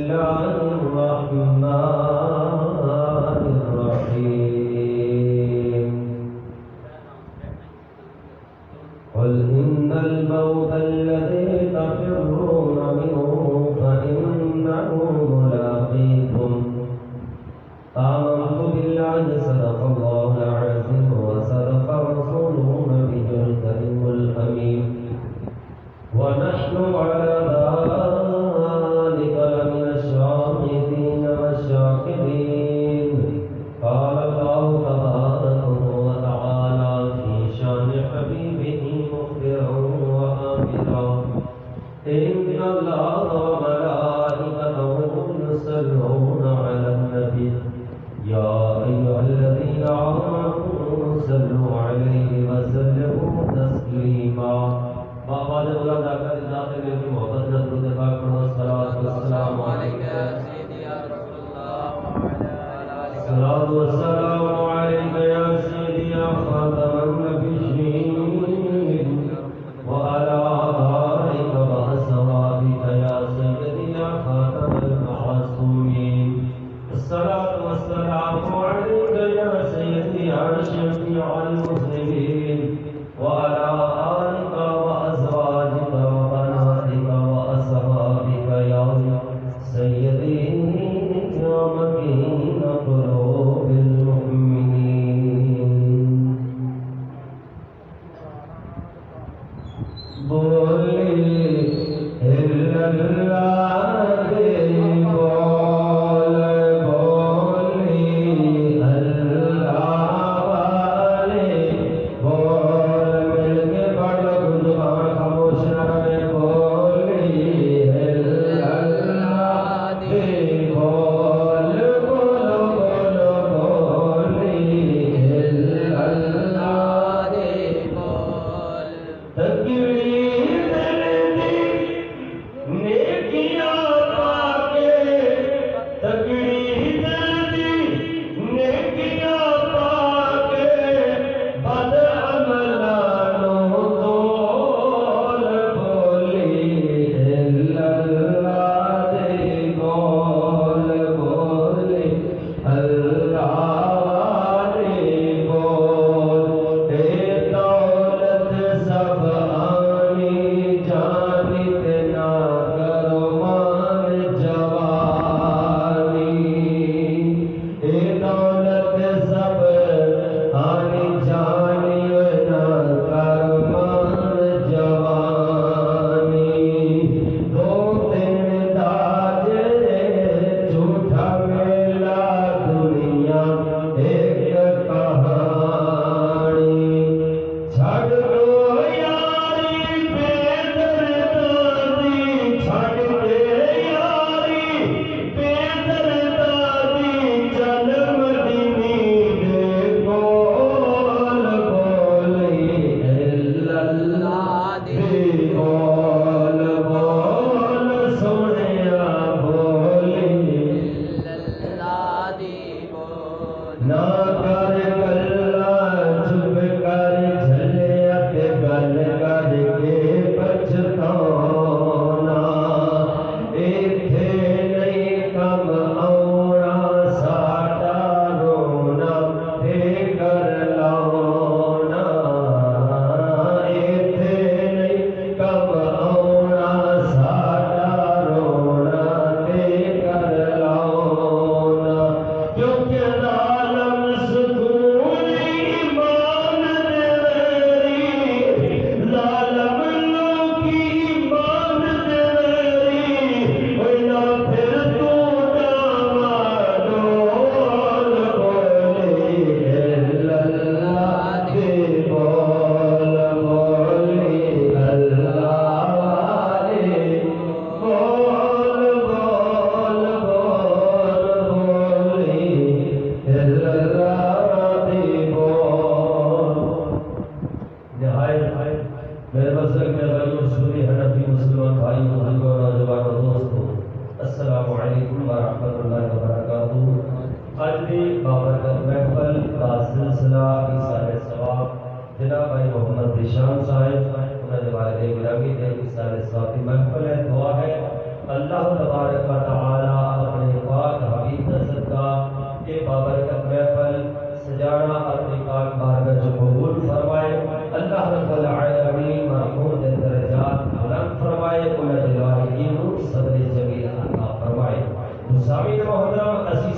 الله الرحمن الرحيم قل إن الموت الذي تفرون منه فإنه ملاقيكم آمنت بالله صدق الله العظيم وصدق رسوله النبي الكريم الأمين ونحن على ذلك لمن الشاهدين والشاكرين قال الله تبارك وتعالى في شان حبيبه مخبرا وآمرا إن الله وملائكته يصلون على النبي يا أيها الذين آمنوا صلوا عليه وسلموا تسليما بعد بلند آقا داخل کی محبت درود پاک پڑھو الصلاۃ والسلام علیک یا سیدی یا رسول اللہ وعلی آلہ الصلاۃ والسلام علیک یا سیدی یا خاتم النبیین وعلی آلک وصحبک یا سیدی یا خاتم المعصومین الصلاۃ والسلام علیک یا سیدی یا شفیع المسلمین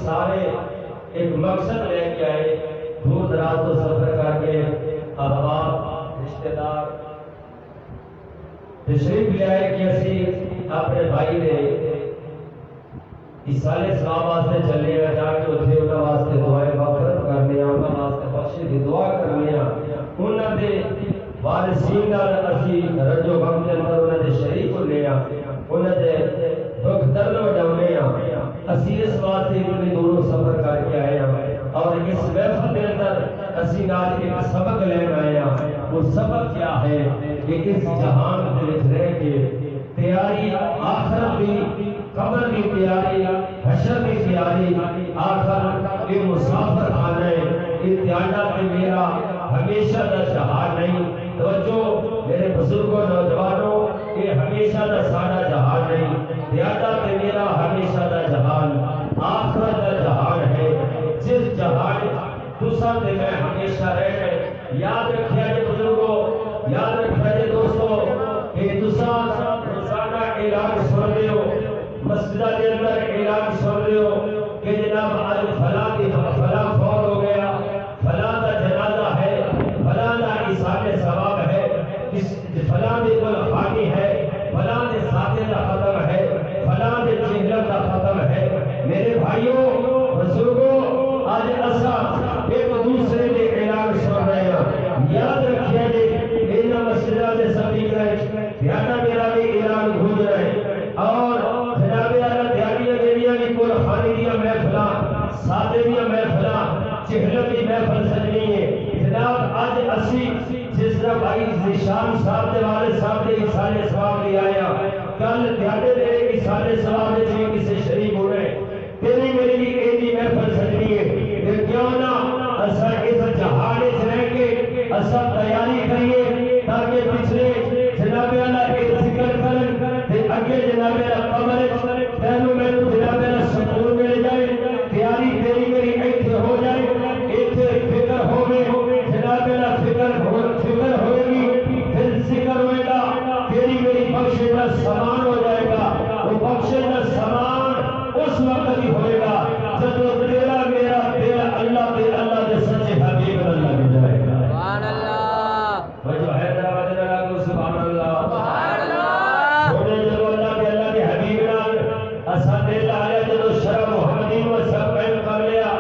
سارے ایک مقصد لے کے آئے، دور دراز تو سفر کر کے احباب رشتہ دار تشریف لے آئے کہ اسی اپنے بھائی نے اسالے ثواب واسطے چلے گا، جا کے اتنے انہوں واسطے دعائیں مغفرت کرنے، انہوں واسطے بخشش دی دعا کرنے، انہوں دے وارثین نال اسی رنج و غم کے اندر انہوں دے شریک ہونے، انہوں دے دکھ درد وڈاؤنے، اسی اس واسطے اتنی دوروں سفر کر کے آئے ہیں اور اس محفل کے اندر اسی نال ایک سبق لینا آئے ہیں۔ وہ سبق کیا ہے کہ اس جہان کے رہ کے تیاری آخرت کی، قبر کی تیاری، حشر کی تیاری، آخر یہ مسافر آنا ہے، یہ تیانا کہ میرا ہمیشہ دا جہان نہیں۔ توجہ میرے بزرگوں نوجوانوں، یہ ہمیشہ دا سارا جہان نہیں، تیانا کہ میرا ہمیشہ دا جہان آخرت دا جہان ہے، جس جہان دوسرا دے میں ہمیشہ رہے۔ یاد رکھیا جی بزرگوں، یاد رکھیا جی دوستو کہ دوسرا روزانہ اعلان سن دے ہو، مسجدہ کے اندر اعلان سن دے ہو کہ جناب آج فلاں کی فلاں فوت ہو گیا، فلاں کا جنازہ ہے، فلاں کا ایصال ثواب ہے، فلاں کے کل خانی ہے، فلاں کے ساتھے کا ختم ہے، فلاں کے چہرہ کا ختم ہے۔ میرے بھائیوں بزرگوں، آج اسا ایک دوسرے کے اعلان سن رہے ہیں۔ یاد رکھیے جی ان مسجدہ سے سبھی گئے دھیانا میرا بھی اعلان گھوج رہے اور جناب اعلیٰ دیاریاں میریاں بھی کل خانی دیا محفلاں، سادے دیا محفلاں، چہرہ کی محفل سجنی ہے۔ جناب آج اسی جس طرح بھائی ذیشان صاحب دے والے صاحب دے ایصال ثواب لے آیا، کل دیانے دے ایصال ثواب دے جی کسے شریک ہو رہے، تیری میری بھی ایدی محفل سجنی ہے۔ پھر کیوں نہ اسا اس جہانے سے رہ کے اسا تیاری کریے تاکہ پچھلے جناب اعلیٰ ایک ذکر کرن تے اگے جناب اعلیٰ قبر تینوں میں جناب اعلیٰ سکون مل جائے، تیاری تیری میری ایتھے ہو جائے، ایتھے فکر ہوگے، جناب اعلیٰ فکر ہوئے گی، پھر ذکر ہوئے گا، تیری میری بخشش کا سامان ہو جائے گا۔ وہ بخشش کا سامان اس وقت ہی ہوئے گا جب تیرا میرا دل اللہ دے سچے حبیب اللہ لگ جائے گا۔ سبحان اللہ، وہ جو حیدرآباد اللہ کو سبحان اللہ، سبحان اللہ، چھوڑے جب اللہ کے حبیب نال اسا دل آیا، جب شرع محمدی کو سب قائم کر لیا،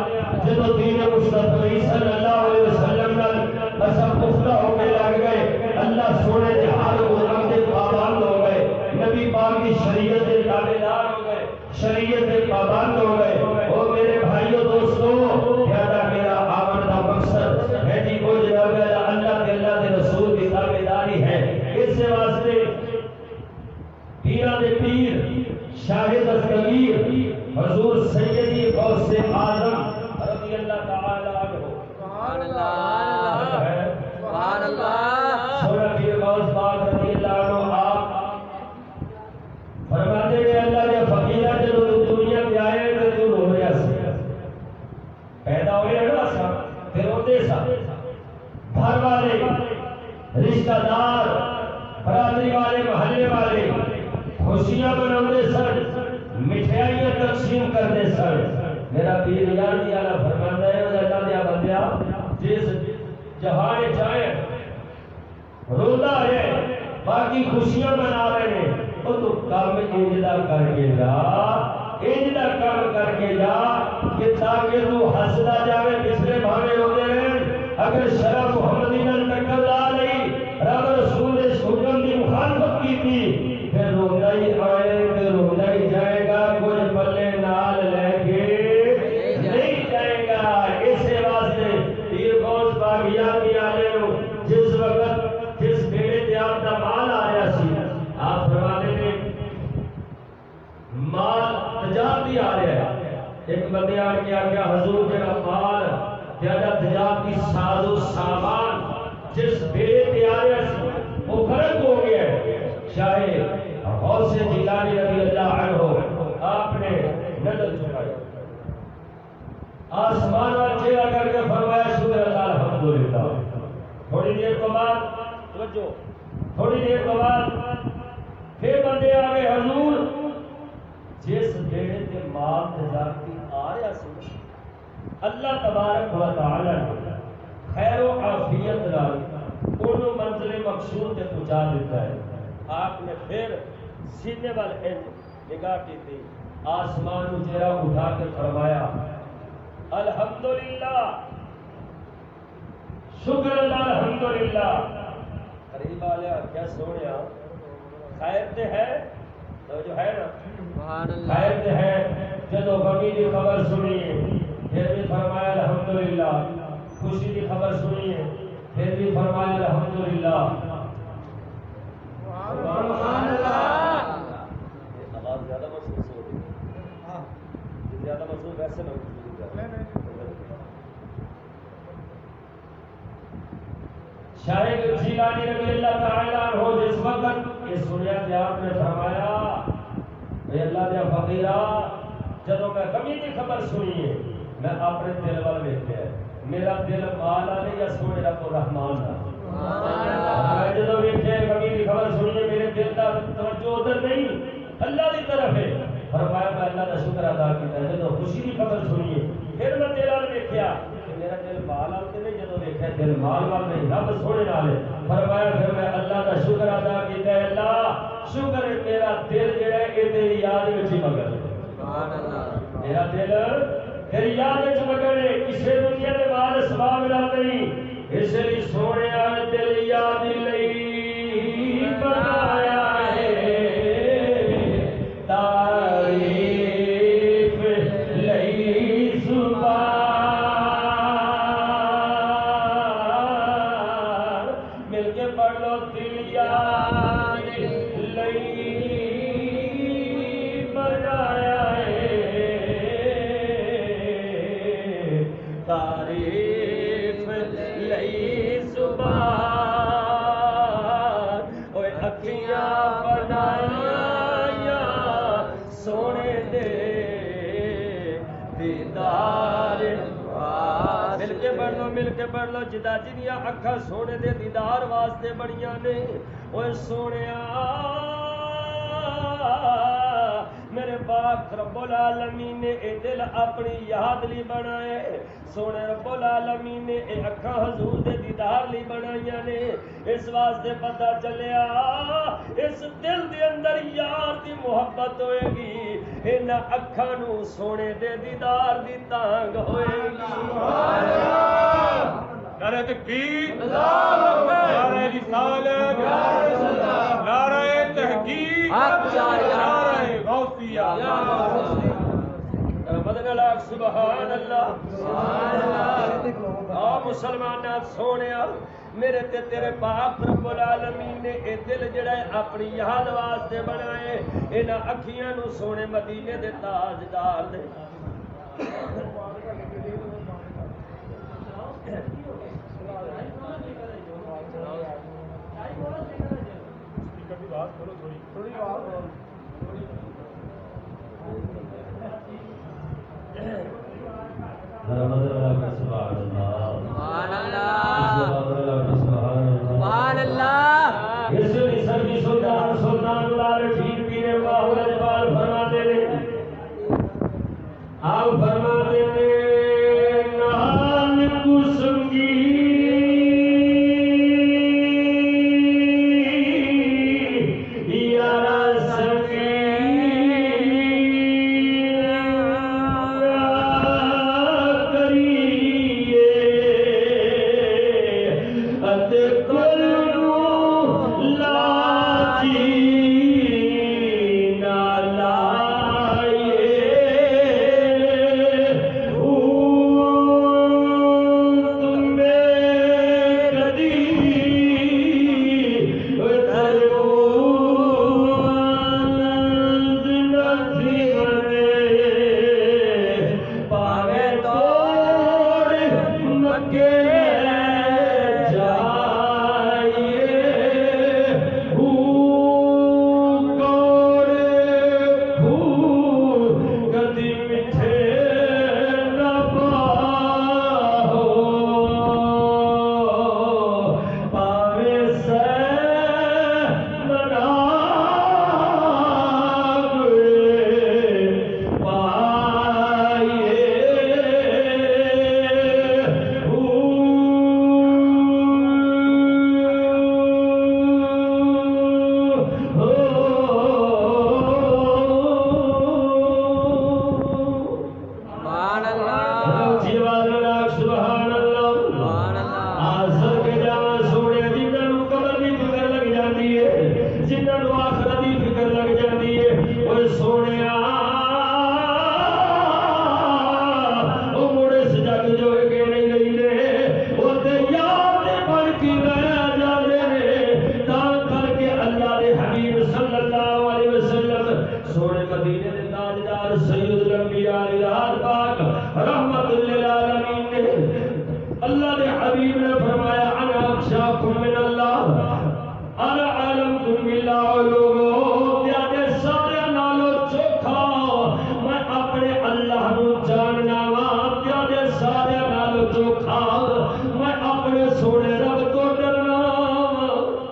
جب دین مصطفی صلی اللہ علیہ وسلم نال اسا پختہ ہو کے لگ گئے، اللہ سونے کے ہر غلام کے پابند ہو گئے، نبی پاک کی شریعت کے تابعدار ہو گئے، شریعت کے پابند ہو گئے۔ او میرے بھائیو دوستو، یاد میرا آمن کا مقصد ہے جی وہ جناب اللہ کے رسول کی تابعداری ہے۔ اس واسطے پیران دے پیر شاہد دستگیر حضور سیدی غوث اعظم رضی اللہ تعالی عنہ، سبحان اللہ، سبحان اللہ، سونا پیر غوث پاک رضی اللہ عنہ آپ فرماتے ہیں اللہ کے فقیرہ جب تو دنیا میں آئے تو تو رو رہا سا، پیدا ہوئے رہا سا، پھر ہوتے سا، گھر والے، رشتہ دار، برادری والے، محلے والے خوشیاں مناتے سن، مٹھائیاں تقسیم کرتے سن۔ میرا پیر یار دیا فرماتا ہے اللہ دیا بندیا جس جہاں جائے روتا ہے باقی خوشیاں منا رہے ہیں، وہ تو کام انجدہ کر کے جا، انجدہ کام کر کے جا کہ تاکہ تو حسدہ جاوے پچھلے بھانے ہوتے رہے۔ اگر شرع محمدی نے ٹکر لا لئی، رب رسول حکم کی مخالفت کی تھی، پھر روندہ ہی آئے پھر روندہ ہی جائے گا، کچھ پلے نال لے کے نہیں جائے گا۔ اس واسطے پیر غوث پاک یاد بھی آ رہے ہو، جس وقت جس بیڑے تے آپ کا مال آ رہا سی، آپ فرماتے ہیں مال تجارت بھی آ رہا ہے۔ ایک بندے آ کے آگیا حضور جڑا مال زیادہ تجارت کی ساز و سامان جس بیڑے تے آ رہا سی وہ غرق ہو گیا ہے۔ شاہ غوث جیلانی رضی اللہ عنہ آپ نے نظر چکائی، آسمان اور چہرہ کر کے فرمایا شکر اللہ الحمدللہ۔ تھوڑی دیر کے بعد تھوڑی دیر کے بعد پھر بندے آگے حضور جس بیڑے تے مال تجارتی آیا سی اللہ تبارک و تعالی نے خیر و عافیت نال انہوں منزل مقصود تے پہنچا دیتا ہے. آپ نے پھر سینے وال نگاہ کی تھی آسمان چہرہ اٹھا کے فرمایا الحمدللہ شکر اللہ الحمدللہ. قریب والے کیا سونے خیر تے ہے تو جو ہے نا خیر تے ہے. جدو غمی کی خبر سنیے پھر بھی فرمایا الحمدللہ. خوشی کی خبر سنیے پھر بھی فرمایا الحمدللہ. سبحان اللہ. آواز زیادہ محسوس ہو رہی ہے زیادہ محسوس ویسے نہ شاہد جیلانی رضی اللہ تعالی عنہ جس وقت یہ سنیا کہ آپ نے فرمایا اے اللہ دے فقیرا جدوں میں غمی کی خبر سنی ہے میں اپنے دل وال ویکھیا میرا دل مال والے یا سونے رب الرحمان دا. میں جدوں ویکھیا غمی کی خبر سنی میرے دل دا توجہ ادھر نہیں اللہ دی طرف ہے. فرمایا میں اللہ کا شکر ادا کیتا. جدوں خوشی کی خبر سنی پھر میں دل وال ویکھیا میرا دل مال وال تے نہیں جدوں ویکھیا دل مال وال نہیں رب سونے نال. فرمایا پھر میں اللہ کا شکر ادا کیتا. اللہ شکر میرا دل جڑا ہے اے تیری یاد وچ ہی مگن. سبحان اللہ. میرا دل تیری یاد وچ مگن ہے کسے دنیا دے مال سباب نال نہیں. اس لیے سونے دل یاد لئی بنایا ہے تعریف لئی زبان. مل کے پڑھ لو دل یاد لئی بنایا ہے تعریف لئی زبان. اوے اکھیاں بنایا سونے دے دیدار. مل کے پڑھ لو مل کے پڑھ لو جدا جنیاں اکھاں سونے دے دیدار واسطے بڑیاں نے. اوے سونیا میرے پاک رب العالمین نے اے دل اپنی یاد لی بنائے. سونے رب العالمین نے اے اکھاں حضور دے دیدار لی بنائیاں نے. اس واسطے پتہ چلیا اس دل دے اندر یار دی محبت ہوئے گی ان اکھاں نو سونے دے دیدار دی تانگ ہوئے گی. نعرہ تکبیر نعرہ رسالت نعرہ تحقیق نعرہ غوثیہ. مدن لاکھ سبحان اللہ. آ مسلمان سونے میرے تے تیرے پاک رب العالمین نے اے دل جڑا ہے اپنی یاد واسطے بنائے. انہاں اکھیاں نو سونے مدینے دے تاجدار دے Yeah. مدینے دے تاجدار سید الانبیاء الہاد پاک رحمت للعالمین نے اللہ دے حبیب نے فرمایا انا اخشاکم من اللہ انا عالمکم باللہ علومو تیادے سارے نالو چوکھا میں اپنے اللہ نو جاننا وا تیادے سارے نالو چوکھا میں اپنے سونے رب تو ڈرنا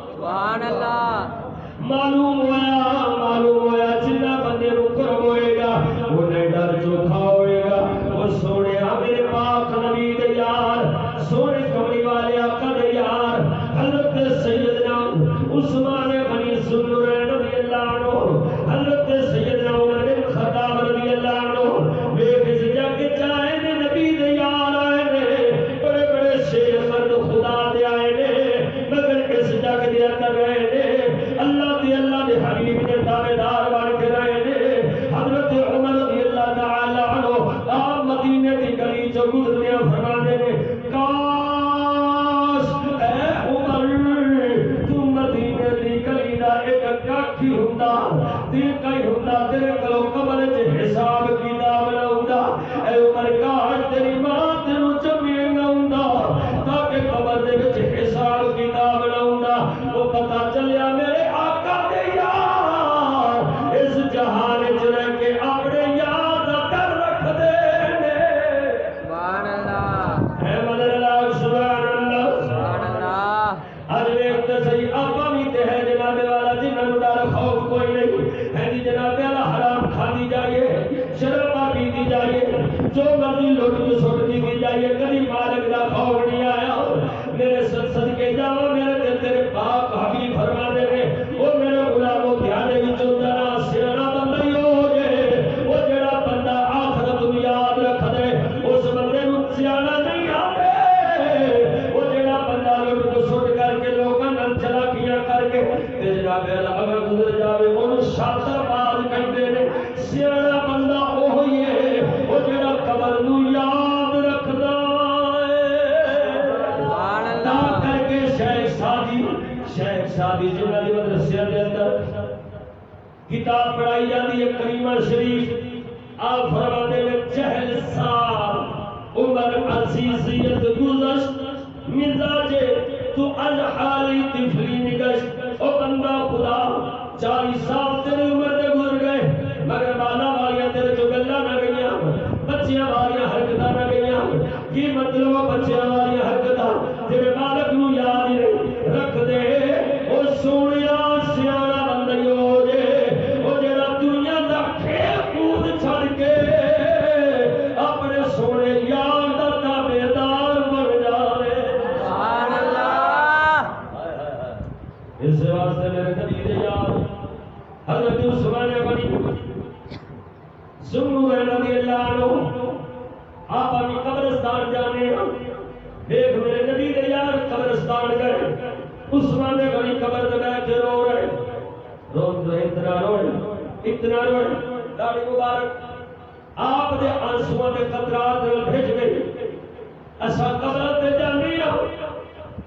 سبحان اللہ معلوم ہوا جنہ بندے نو قرب ہوئے گا وہ نہیں ڈر چوکھا ہوئے گا وہ سونے میرے پاک نبی دے یار سونے کملی والے آقا دے یار حضرت سیدنا عثمان بن ذوالنورین رضی اللہ عنہ حضرت سیدنا عمر بن خطاب رضی اللہ عنہ ویکھ اس جگ چائے نے نبی دے یار آئے نے بڑے بڑے شیر مرد خدا دے آئے نے مگر اس جگ دے اندر رہے نے اللہ دے حبیب دے تابعدار بن کے رہے نے حضرت عمر رضی اللہ تعالی عنہ آپ مدینے دی گلی چوں گزرنے فرماندے نے کاش اے عمر تو مدینے دی گلی دا ایک کاکھی ہوندا دل کئی ہوندا تیرے کلو قبر وچ حساب کتاب نہ ہوندا اے عمر کاش تیری ماں تینوں جمعے نہ ہوندا تاکہ قبر دے وچ حساب کتاب نہ ہوندا وہ پتہ چلیا میرے آقا دے یار اس جہان وچ رہ کے اپنے یار دا ڈر رکھ دے نے سبحان اللہ اے مدد اللہ سبحان اللہ سبحان اللہ اج ویکھ تے صحیح آپا بھی تے ہے جناب والا جنہاں نوں ڈر خوف کوئی نہیں ہے جی جناب والا حرام کھادی جائیے شراب پیتی جائیے جو مرضی لوٹ کے سٹ دی جائیے کبھی مالک دا خوف نہیں آیا میرے صدقے جاواں میرے دل تیرے پاک حبیب فرما دے نے او میرے غلامو دھیان دے وچوں جنا سیاںا بندہ ہی ہو جے او جڑا بندہ آخرت نوں یاد رکھ دے اس بندے نوں سیاںا نہیں آندے او جڑا بندہ لوٹ کے سٹ کر کے لوکاں نال چلاکیاں کر کے تے جناب اگر گزر جاوے اونوں شاطر باز کہندے نے سیاںا بندہ اوہی ہے او جڑا قبر نوں یاد رکھدا سبحان تا اللہ کر کے شیخ سادی جنہاں دی مدرسے دے اندر کتاب پڑھائی جاتی ہے کریمہ شریف آپ فرماتے ہیں چہل سال عمر عزیزیت گزشت مزاج تو از حالی طفلی نگشت او بندہ خدا 40 سال تیری عمر دے گزر گئے مگر بالا والیاں تیرے جو گلاں نہ گئیاں بچیاں والیاں حرکتاں نہ گئیاں کی مطلب بچیاں والیاں حرکتاں تیرے مالک نوں یاد ہی نہیں رکھ دے او سونیا سیاںا بندہ ہو جے او جڑا دنیا دا کھیل کود چھڑ کے اپنے سونے یار دا تابعدار بن جاوے سبحان اللہ اس واسطے میرے نبی دے یار حضرت عثمان بن ذوالنورین رضی اللہ عنہ آپ اپنی قبرستان جانے دیکھ میرے نبی دے یار قبرستان گئے عثمان بن قبر دے بیٹھ کے رو رہے اتنا روئے داڑھی مبارک آپ دے آنسواں دے قطرات بھیج گئے اسا قبر تے جانے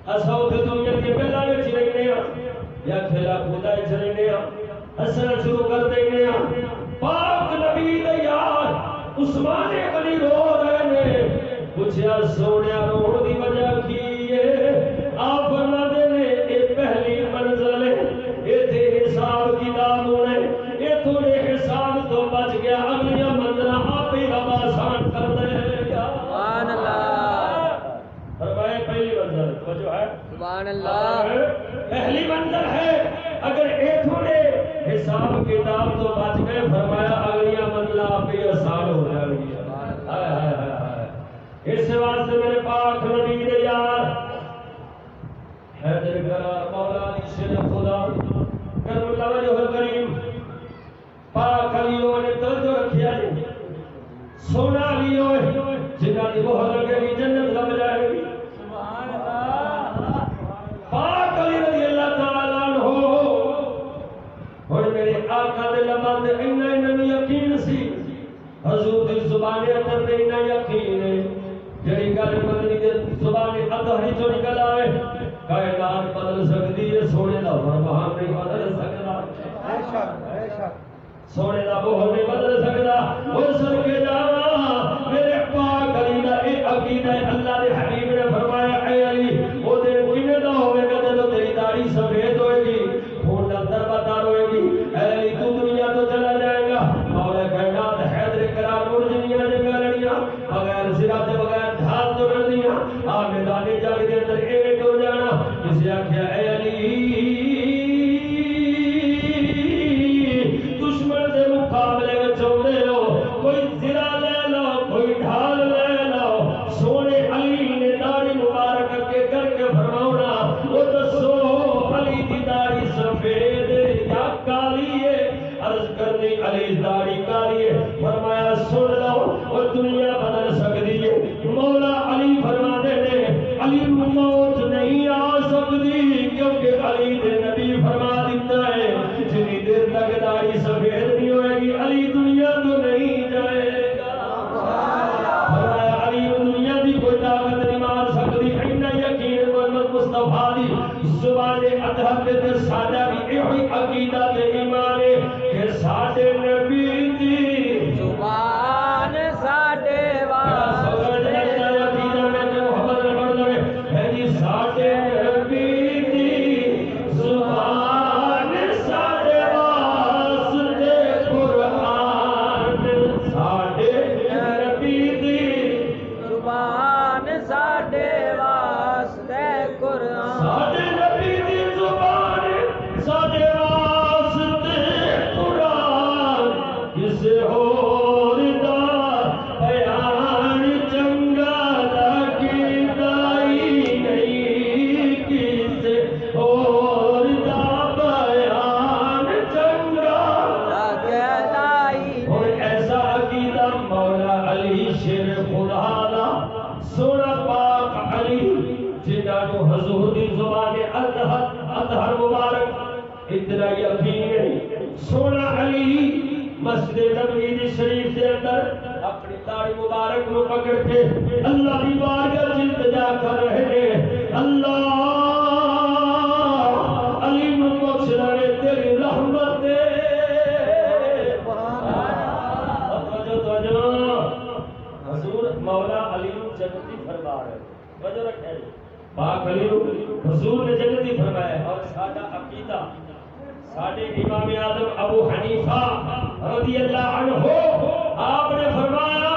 اسا اوتھے دنیا دی گلاں وچ رہنے یا کھیلا کودا وچ رہنے ہسنا شروع کر دینے پاک نبی دے یار عثمان بن رو رہے نے پوچھیا سونیا روڑ دی وجہ کی ہے آپ فرماتے نے اے پہلی منزل ہے ایتھے حساب کتاب ہونے اے تھوڑے حساب تو بچ گیا اگلی منزل آپ ہی رب آسان کر دے گا سبحان اللہ فرمایا پہلی منزل توجہ ہے سبحان اللہ پہلی منزل ہے اگر اے تھوڑے حساب کتاب تو بچ گئے فرمایا اگلی منزل آپ ہی آسان ہو جائے گی اس واسطے میرے پاک نبی دے یار حیدر گرار مولا علی شیر خدا کرم اللہ وجہ کریم پاک علیوں نے توجہ رکھیا جی سونا علیوں جنہاں دی مہر لگے گی جنت لگ جائے گی سبحان اللہ پاک علی رضی اللہ تعالیٰ عنہ اور میرے آقا دے لمحات انہیں یقین سی حضور دی زبان اطہر دے انہیں یقین ہے جڑی گل مدنی دے زبان اطہری چوں نکل آئے کائنات بدل سکتی ہے سونے دا فرمان نہیں بدل سکتا سونے دا بہت نہیں بدل سکتا وہ سن کے جاوا میرے پاک علی دا اے عقیدہ ہے اللہ دے حبیب نے فرمایا اے علی وہ دن کنے دا ہوئے گا جب تیری داڑھی سفید ہوئے گی خون اندر بتا روئے گی اے علی تو دنیا تو چلا جائے گا مولا کائنات حیدر کرار مرجنیاں جنگا لڑیاں بغیر سرا سے بغیر دھات تو کر دیا آپ میدان جنگ کے اندر ایک ہو جانا کسی آخیا اے علی دشمن سے مقابلے میں چاہتے ہو کوئی زرا لے لو کوئی ڈھال لے لو سونے علی نے داڑھی مبارک کے کر کے فرماؤنا وہ دسو علی کی داڑھی سفید یا کالی ہے عرض کرنی علی داڑھی کالی ہے فرمایا سن لو اور دنیا بدل سکتی ہے مولا علی فرما دے علی موت نہیں آ سکتی کیونکہ علی نے نبی فرما دیتا ہے جتنی دیر تک داڑھی سفید نہیں ہوئے گی علی دنیا تو نہیں جائے گا فرمایا علی دنیا دی کوئی طاقت نہیں مار سکتی اتنا یقین محمد مصطفیٰ دی زبان اطہر تے ساڈا بھی یہی عقیدہ تے ایمان ہے کہ ساڈے نبی دی زبان ساڈے سونا علی مسجد نبوی شریف کے اندر اپنی داڑھی مبارک کو پکڑ کے اللہ کی بارگاہ میں التجا کر رہے ہیں اللہ علی نو بخش لے تیری رحمت دے حضور مولا علی نو جنتی فرما رہے وجہ رکھے پاک علی نو حضور نے جنتی فرمایا اور ساڈا عقیدہ ساڈے امام اعظم ابو حنیفہ رضی اللہ عنہ آپ نے فرمایا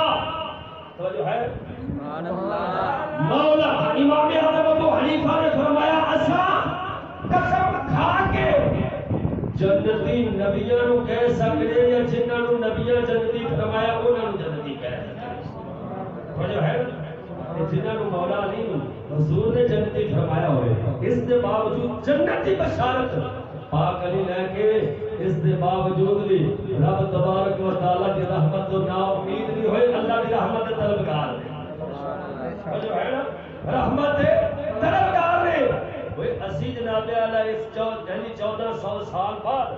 تو جو ہے سبحان اللہ مولا امام اعظم ابو حنیفہ نے فرمایا اسا قسم کھا کے جنتی نبیوں نو کہہ سکتے یا جنہاں نو نبیاں جنتی فرمایا انہاں نو جنتی کہہ سکتے تو جو ہے جنہاں نو مولا علی حضور نے جنتی فرمایا ہوئے اس کے باوجود جنتی بشارت پاک علی لے کے اس دے باوجود بھی رب تبارک و تعالی کی رحمت تو نا امید نہیں ہوئے اللہ کی رحمت طلبگار نے جو ہے نا رحمت طلبگار نے وہ اسی جناب اعلی اس 1400 سال بعد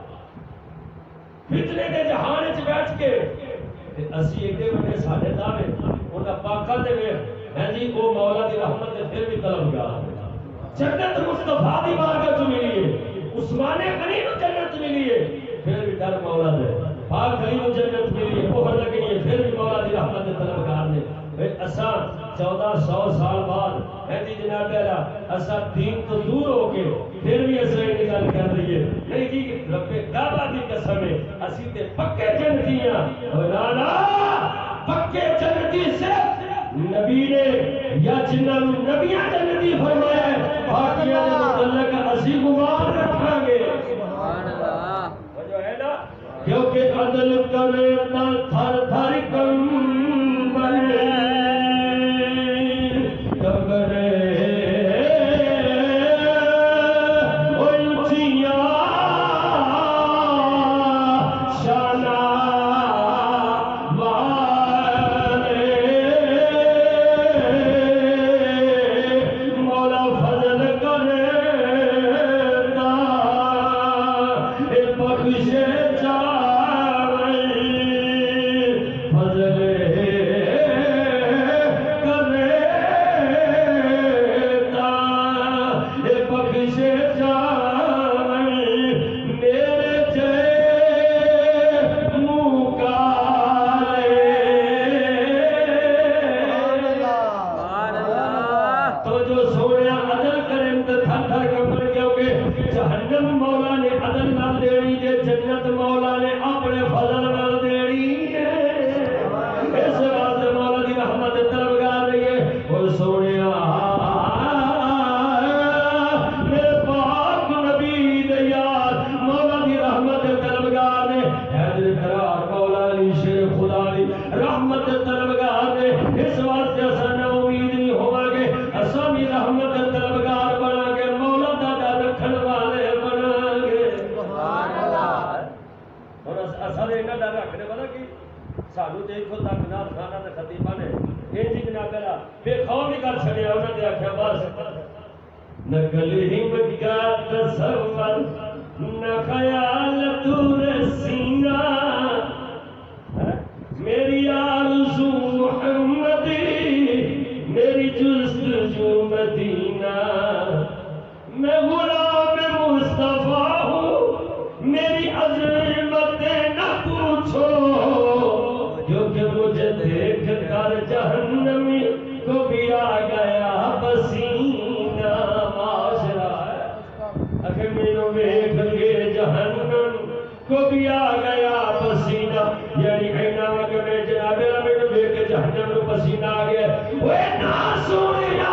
فتنے کے جہان وچ بیٹھ کے اسی ایڈے بڑے ساڈے دعوے انہاں پاکاں دے ہیں جی وہ مولا دی رحمت دے پھر بھی طلبگار جنت مصطفیٰ دی بارگاہ چ ملی ہے عثمان غنی کو جنت ملی ہے پھر بھی ڈر مولا دے پاک علی کو جنت ملی ہے مہر لگی ہے پھر بھی مولا دی رحمت طلبگار نے اساں 1400 سال بعد ہے جی جناب اعلیٰ اساں دین تو دور ہو کے پھر بھی اساں یہ گل کر رہی ہے نہیں جی رب کعبہ دی قسم ہے اسی تے پکے جنتی ہیں نا پکے جنتی صرف نبی نے یا جنہاں نبیاں جنتی فرمایا ہے باقیاں دے متعلق اسی گمان رکھاں گے سبحان اللہ جو ہے نا کیونکہ عدل کرے تا تھر تھر کم بنے کمرے فضل رحمت طلبگار نے اس واسطے اساں نہ امید نہیں ہوواں گے اساں بھی رحمت طلبگار بنا کے مولا دا ڈر رکھن والے بنا گے سبحان اللہ ہن اساں دے انہاں ڈر رکھنے والا کی سانو تے اتھوں تک نہ خانہ تے خطیبہ نے انج جناب والا بے خوف ہی کر چھڑیا انہاں نے آکھیا بس نہ کلیم کا تصور نہ خیال تور سینہ میری آرزو محمدی میری جستجو مدینہ میں غلام مصطفیٰ ہوں میری عظمت نہ پوچھو کیونکہ مجھے دیکھ کر جہنمی کو بھی آ گیا پسینہ معاشرہ اگر میرے دیکھ کے جہنم کو بھی آ گیا پسینہ یعنی اینا کہ میں جناب میرے دیکھ کے جہنم کو پسینہ آ گیا وہ نہ سنیا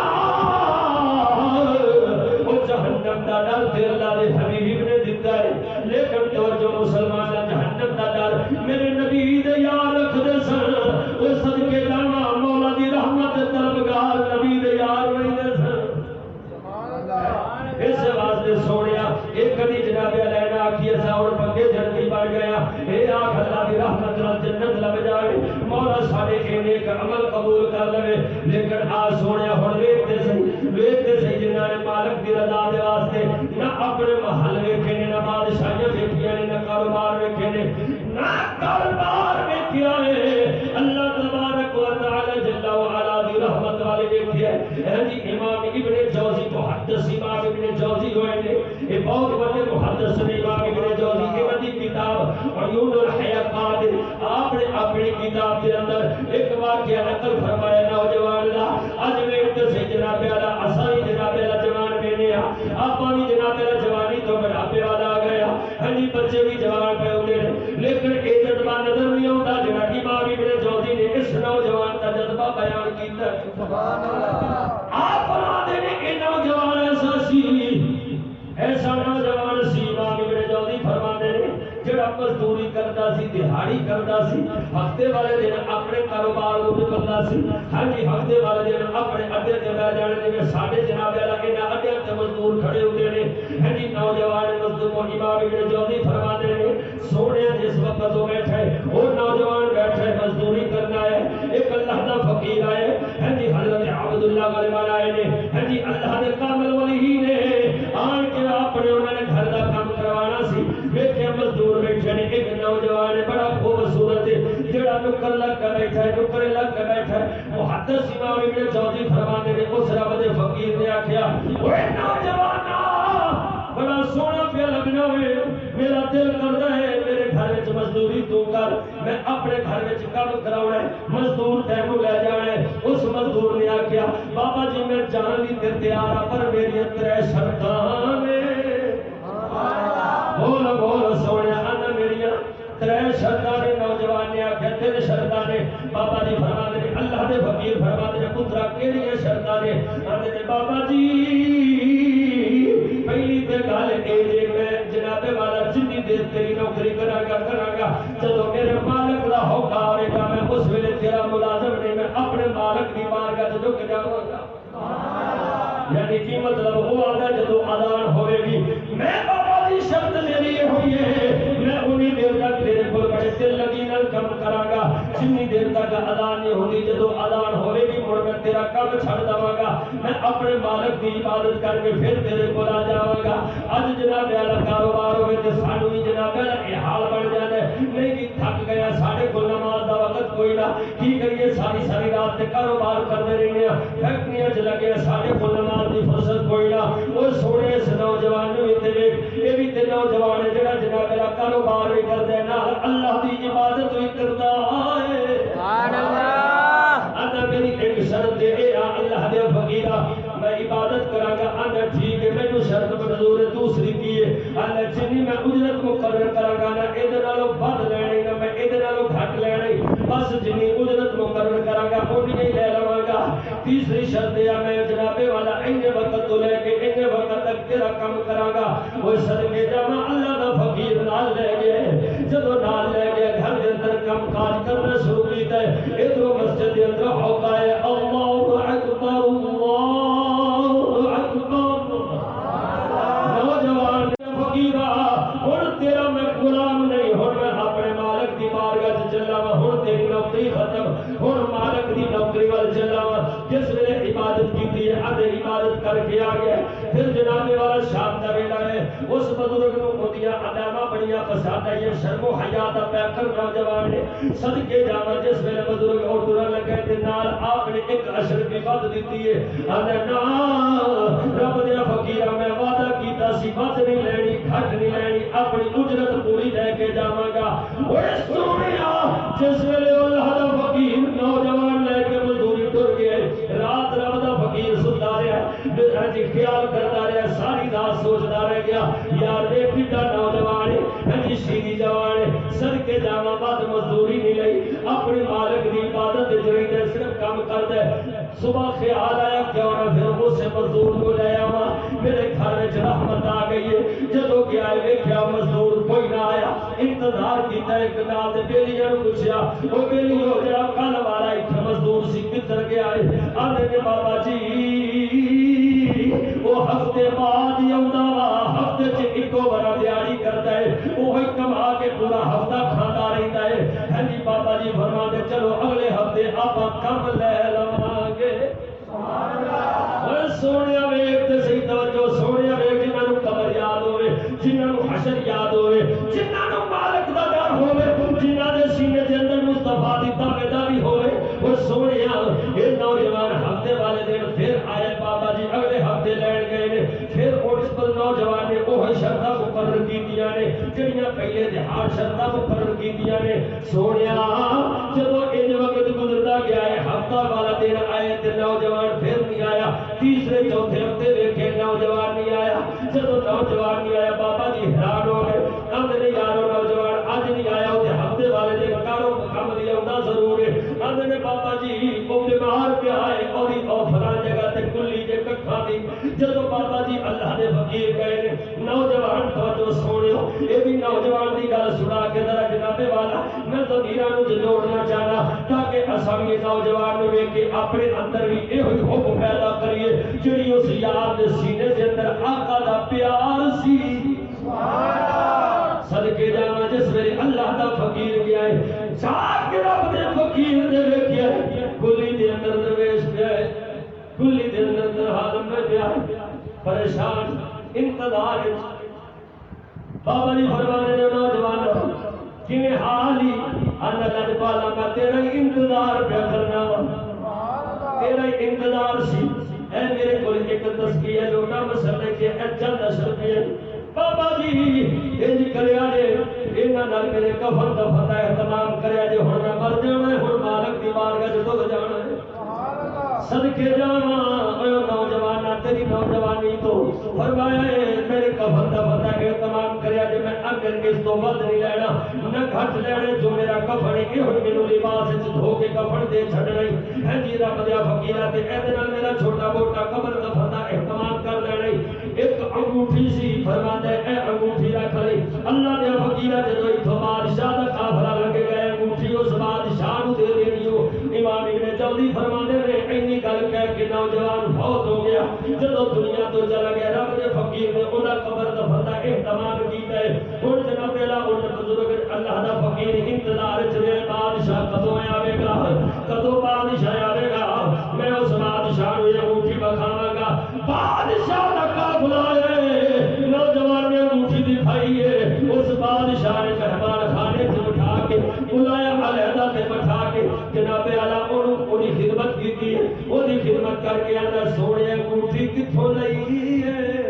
وہ جہنم دا ڈر تے اللہ دے حبیب نے دیتا ہے لیکن تو جو مسلمان جہنم دا ڈر میرے نبی دے یار رکھ دے سن وہ صدقے جاواں مولا دی رحمت طلبگار نبی دے یار نہیں دے سن سبحان اللہ اس واسطے سونیا ایک کدی جناب علیہ آکھی ایسا اور پکے جنتی بڑھ گیا اے آنکھ اللہ دی رحمت نال جنت لگ جائے مولا سارے نیک عمل قبول کر لے لیکن آ سونیا ہن ویکھتے سی جنہاں نے مالک دی رضا دے واسطے نہ اپنے محل ویکھے نے نہ بادشاہیاں ویکھیاں نے نہ کاروبار ویکھے نے نہ کاروبار ویکھیا ہے اللہ تبارک و تعالی جل و علا دی رحمت والے ویکھیا ہے جی امام ابن جوزی محدث امام ابن جوزی ہوئے نے یہ بہت بڑے محدث نے امام ابن جوزی کی بڑی کتاب عیون الحیات آپ نے اپنی کتاب کے اندر ایک واقعہ نقل فرمایا نوجوان دا اج ویکھتے سے جناب اعلی اسائی جناب اعلی جوان بنے آپ بھی جناب اعلی جوانی تو بڑھاپے والا آ گیا ہاں جی بچے بھی جوان پہ ہوتے ہیں لیکن یہ جذبہ نظر نہیں آتا جناب امام ابن جوزی نے اس نوجوان کا جذبہ بیان کیتا ہے سبحان اللہ آپ فرماتے ہیں کہ نوجوان ایسا نوجوان سی امام ابن جوزی فرماتے ہیں جڑا مزدوری کرتا سی دہاڑی کرتا سی ہفتے والے دن اپنے کاروبار کو کرتا سی ہاں جی ہفتے والے دن اپنے اڈے تے بیٹھ جانے جے ساڈے جناب اللہ انہاں اڈے تے مزدور کھڑے ہوتے ہیں ہاں جی نوجوان مزدور امام ابن جوزی فرماتے ہیں سونے جس وقت وہ بیٹھے وہ نوجوان بیٹھے مزدوری کرنا ہے ایک اللہ دا فقیر آئے ہاں جی حضرت عبداللہ غالبان آئے نے ہاں جی اللہ دے کامل ولی نے آن کے اپنے انہوں نے گھر دا کام کروانا سی ویکھے مزدور بیٹھے نے ایک نوجوان بڑا خوبصورت جڑا نکر لگ کے بیٹھا ہے نکرے لگ کے بیٹھا ہے محدث امام ابن جوزی فرماتے نے اس رب دے فقیر نے آکھیا اوے نوجوانا بڑا سونا پیا لگنا ہے میرا دل کردا ہے میرے گھر وچ مزدوری تو کر میں اپنے گھر وچ کام کراونا ہے مزدور تینوں لے جانا ہے اس مزدور نے آکھیا بابا جی میں جان لی تے تیار ہاں پر میری ترے شرطاں نے بول سونے آنا میری ترے شرطاں نے نوجوان نے آکھیا تین شرطاں نے بابا جی فرماتے ہیں اللہ دے فقیر فرماتے ہیں پترا کیڑیاں شرطاں نے آندے نے بابا جی پہلی تے گل اے جے میں جناب والا جتنی دیر تیری نوکری کراں گا جدوں میرے مالک دا حکم آئے گا میں اس ویلے تیرا ملازم نہیں میں اپنے مالک دی بارگاہ وچ جھک جاواں گا یعنی کی مطلب وہ آتا جدوں اذان ہوئے گی میں بابا جی شرط میری یہ ہوئی ہے میں انہی دیر تک تیرے کو بڑے دل لگی نال کم کراں گا جتنی دیر تک اذان نہیں ہوتی جدوں اذان ہوئے گی مڑ میں تیرا کم چھڑ دواں گا میں اپنے مالک کی عبادت کر کے پھر تیرے کو آ جاواں گا اج جناب والا کاروبار ہوئے تے سانو بھی جناب والا یہ حال بن جاتا ہے نہیں جی تھک گیا ساڈے کول نماز دا وقت کوئی نہ کی کریے ساری رات تے کاروبار کرتے رہنے فیکٹریاں چ لگے ساڈے کول نماز دی فرصت کوئی نہ وہ سونے اس نوجوان نو تے ویکھ یہ بھی تے نوجوان ہے جڑا جناب والا کاروبار بھی کردا ہے نال اللہ دی عبادت بھی کردا ہے سبحان اللہ ادا میری ایک شرط اے اللہ دے فقیرا میں عبادت کراں گا ادا ٹھیک ہے مینوں شرط منظور ہے دوسری کی ہے اللہ جنی میں اجرت مقرر کراں گا نہ اے دے نالوں ود لینے نہ میں اے دے نالوں گھٹ لینے بس جنی اجرت مقرر کراں گا اونی ہی لے لواں گا تیسری شرط ہے میں جناب والا اینے وقت تو لے کے اینے وقت تک تیرا کام کراں گا وہ صدقے جاواں اللہ دا فقیر نال لے گئے جدوں نال لے گئے گھر دے اندر کام کاج کرنا شروع کیتا ہے ادھر مسجد کے اندر ہوتا ہے اللہ اکبر اللہ اکبر نوجوان فقیرا ہن تیرا میں غلام نہیں ہن میں اپنے مالک دی بارگاہ وچ چلا وا ہن تیری نوکری ختم ہن مالک دی نوکری وال چلا وا جس ویلے عبادت کیتی ہے ادھے عبادت کر کے آ گیا پھر جناب والا شام دا ویلا ہے اس بزرگ نو اودیاں علامہ بڑیاں پسند آئی شرم و حیا دا پیکر نوجوان نے صدقے جاواں جس ویلے بزرگ اور دورا لگے تے نال آپ نے ایک اشر کی بات دیتی ہے انا نا رب دے فقیرا میں وعدہ کیتا سی بات نہیں لینی گھٹ نہیں لینی اپنی اجرت پوری لے کے جاواں گا اوے سونیا جس ویلے اللہ دا فقیر نوجوان لے کے مزدوری ٹر گئے رات رب دا فقیر ستا رہا ہے خیال کرتا رہا ساری رات سوچتا رہ گیا یار اے کڈا نوجوان ہے شیری جوان ہے صدقے جاواں بعد مزدوری نہیں لئی اپنے مالک دی عبادت جڑی تے صرف کام کردا ہے صبح خیال آیا کیوں نہ پھر اسے مزدور کو لے آواں میرے گھر وچ رحمت آ گئی ہے جدوں گیا ویکھیا مزدور کوئی نہ آیا انتظار کیتا ایک نال تے بیلیاں نوں پوچھیا او بیلی ہو جا کل والا ایتھے مزدور سی کدھر گیا ہے آندے نے بابا جی وہ ہفتے بعد ہی آਉਂدا وا ہفتے چ اکو بار دیہڑی کردا ہے وہی کما کے پورا ہفتہ کھاتا رہتا ہے ہاں جی بابا جی فرما دے چلو اگلے ہفتے آپ کم لے لواں گے سونے ویگ تے صحیح توجہ سونے ویگ جنہاں نوں قبر یاد ہوے جنہاں نوں حشر یاد ہوے جنہاں نوں مالک دا ڈر ہوے جنہاں دے سینے دے اندر مصطفیٰ دی تابعداری ہوے او سونیا اے نوجوان ہفتے والے دن پھر آئے بابا جی اگلے ہفتے لین گئے نے پھر اس پر نوجوان نے وہ شرطاں مقرر کیتیاں نے جڑیاں پہلے دہاڑ شرطاں مقرر کیتیاں نے سونیا جدوں انج وقت گزردا گیا ہے ہفتہ والا دن آئے تے نوجوان پھر نہیں آیا تیسرے چوتھے ہفتے ویکھے نوجوان نہیں آیا جدوں نوجوان نہیں آیا بابا جی حیران ہو گئے آندے نے یارو نوجوان اج نہیں آیا او ہفتے والے دن کارو کم لئی آوندا ضرور ہے آندے نے بابا جی او بیمار پیا ہے اودی او فلاں جگہ تے کلی جے ککھاں دی جدوں بابا جی اللہ دے فقیر گئے نے نوجوان توجہ سونیو اے بھی نوجوان دی گل سنا کے ذرا جناب والا میں تو میرا نو جوڑنا چاہنا تاکہ اساں یہ نوجوان نو ویکھ کے اپنے اندر بھی ایہو حب پیدا کریے جڑی اس یار دے سینے دے اندر آقا دا پیار سی صدقے جاواں جس ویلے اللہ دا فقیر گیا ہے جا کے رب دے فقیر دے ویکھیا گلی دے اندر درویش پیا ہے گلی دے اندر حالم میں پیا پریشان انتظار بابا جی فرمانے دے نوجوان کیویں حال ہی انا لج پالا میں تیرا انتظار پہ کرنا وا تیرا انتظار سی اے میرے کول ایک تسبیح لوٹا مسلے کے چند اشر پہ بابا جی انج کریا جے انہاں نال میرے کفن دفن دا اہتمام کریا جے ہن میں مر جانا ہے ہن مالک دی بارگاہ وچ ڈگ جانا ہے صدقے جاواں اے نوجوان تیری نوجوانی تو فرمایا ہے میرے کفن دفن دا اہتمام کریا جے میں اگر اس تو ود نہیں لینا نہ گھٹ لینے جو میرا کفن ہے ہن مینوں لباس وچ دھو کے کفن دے چھڈنا ہے جی رب دیا فقیرا تے اے نال میرا چھوٹا موٹا قبر دفن دا اہتمام کر لینا ایک انگوٹھی سی فرماتا ہے اے انگوٹھی رکھ لے اللہ دیا فقیرا جدوں ایتھوں بادشاہ دا قافلہ لگے گئے انگوٹھی اس بادشاہ نو دے دینی ہو امام ابن جوزی فرماتے نے اینی گل کہہ کے نوجوان فوت ہو گیا جدوں دنیا تو چلا گیا رب دے فقیر نے انہاں قبر دفن دا اہتمام کیتا ہے ہن جناب اللہ ان بزرگ اللہ دا فقیر انتظار وچ رہے بادشاہ کدوں آوے گا کدوں بادشاہ آوے گا میں اس بادشاہ نو انگوٹھی بکھاواں گا بادشاہ دا قافلہ ہے نوجوان نے انگوٹھی دکھائی ہے اس بادشاہ نے مہمان خانے سے اٹھا کے بلایا علیحدہ سے بٹھا کے جناب اعلیٰ انہوں خدمت کی تھی وہی خدمت کر کے اندر سونے انگوٹھی کتھوں لئی ہے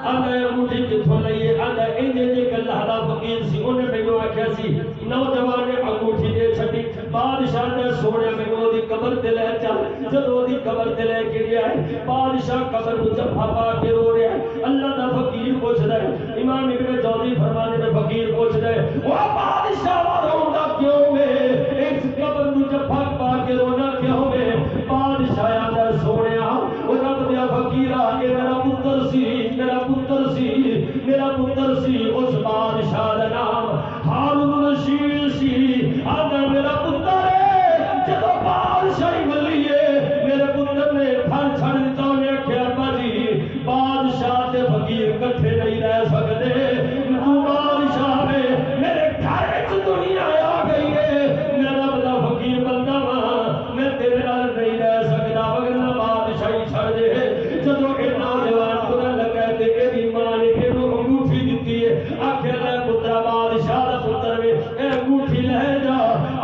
اندر انگوٹھی کتھوں لئی ہے اندر انجے جے کہ اللہ دا فقیر سی انہیں میں جو آکھیا سی نوجوان نے انگوٹھی دے چھٹی بادشاہ نے سونے میں وہ دی قبر تے لے چل جب وہ دی قبر تے لے کے گیا ہے بادشاہ قبر کو جفا پا کے رو رہا ہے اللہ دا فقیر پوچھ رہا ہے امام ابن جوزی فرمانے نے فقیر پوچھ رہا ہے وہ بادشاہ رونا کیوں میں اس قبر کو جفا پا کے رونا کیوں میں بادشاہ آدھا سونے وہ رب دیا فقیرہ اے میرا پتر سی میرا پتر سی میرا پتر سی اس بادشاہ دا نام ہارون رشید سی جا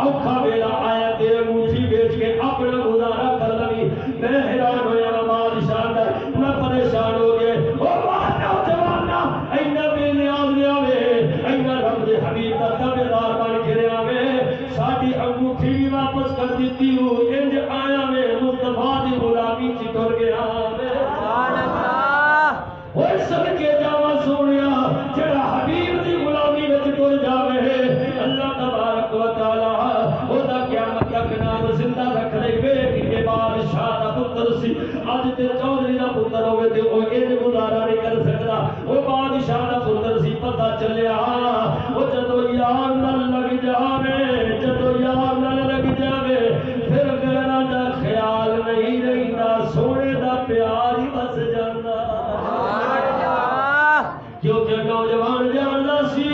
اوکھا ویلا آیا تیرے انگوٹھی بیچ کے اپنا گزارا کر لگی میں حیران ہویا بادشاہ دا میں پریشان ہو گئے او نوجوانا اینا بے نیاز لیا وے اینا رب دے حبیب دا تابعدار بن کے رہیا وے ساڈی انگوٹھی بھی واپس کر دیتی ہوں انج آیا میں مصطفیٰ دی غلامی چ ٹر گیا سبحان اللہ اوے صدقے جاواں سونیا جڑا حبیب دی غلامی وچ ٹر جاوے اللہ تبارک و تعالی او دا قیامت تک نام زندہ رکھ لے وے کہ بادشاہ دا پتر سی اج تے چودھری دا پتر ہوے تے او انج گزارا نہیں کر سکدا او بادشاہ دا پتر سی پتہ چلیا او جدو یار نال لگ جاوے جدو یار نال لگ جاوے پھر گھراں دا خیال نہیں رہندا سونے دا پیار ہی بس جاندا کیونکہ نوجوان جاندا سی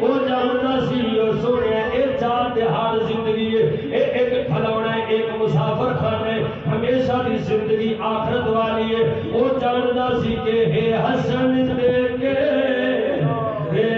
او جاندا سی او سونے اے چار دہاڑ زندگی ہے اے ایک کھلونا ہے ایک مسافر خانہ ہے ہمیشہ دی زندگی آخرت والی ہے او جاندا سی کہ ہے حسن دیکھ کے اے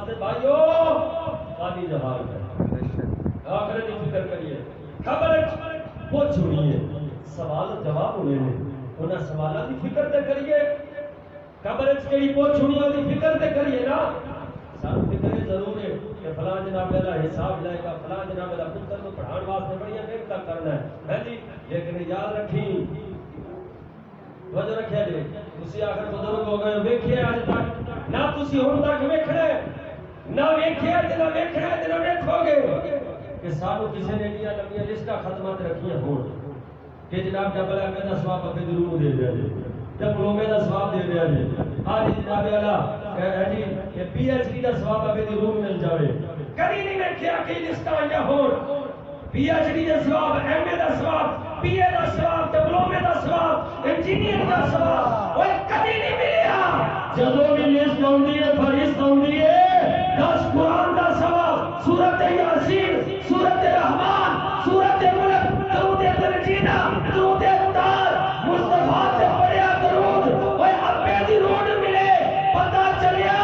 واسطے بھائیو خالی جہان ہے آخرت کی فکر کریے خبر پوچھ سنیے سوال جواب ہونے نے انہاں سوالات کی فکر تے کریے قبر کیڑی پوچھ سنی دی فکر تے کریے نا سانو فکر ضرور ہے کہ فلاں جناب دا حساب لے گا فلاں جناب دا پتر کو پڑھان واسطے بڑی محنت کرنا ہے جی لیکن یاد رکھی توجہ رکھیا جی تسی آخر بزرگ ہو گئے ویکھے اج تک نہ تسی ہن تک ویکھنا نہ ویکھے تے نہ ویکھنا تے نہ ویکھو گے کہ سانو کسی نے دیا لمبیاں لسٹاں ختمات رکھیاں ہون کہ جناب جبل احمد دا ثواب اپنے ضرور دے دیا جی جب لومے دا ثواب دے دیا جی آج جناب اللہ جی کہ پی ایچ ڈی دا ثواب اپنے ضرور مل جاوے کدی نہیں ویکھیا کہ لسٹاں آئیاں ہون پی ایچ ڈی دا ثواب ایم اے دا ثواب پی اے دا ثواب ڈپلومے دا ثواب انجینئر دا ثواب اوے کدی نہیں ملیا جدوں بھی لسٹ ہوندی ہے فہرست ہوندی ہے 10 قرآن دا ثواب سورۃ یاسین سورۃ رحمان سورۃ ملک درود تنجینا درود تار مصطفیٰ تے پڑھیا درود اوے ابے دی روڈ ملے پتہ چلیا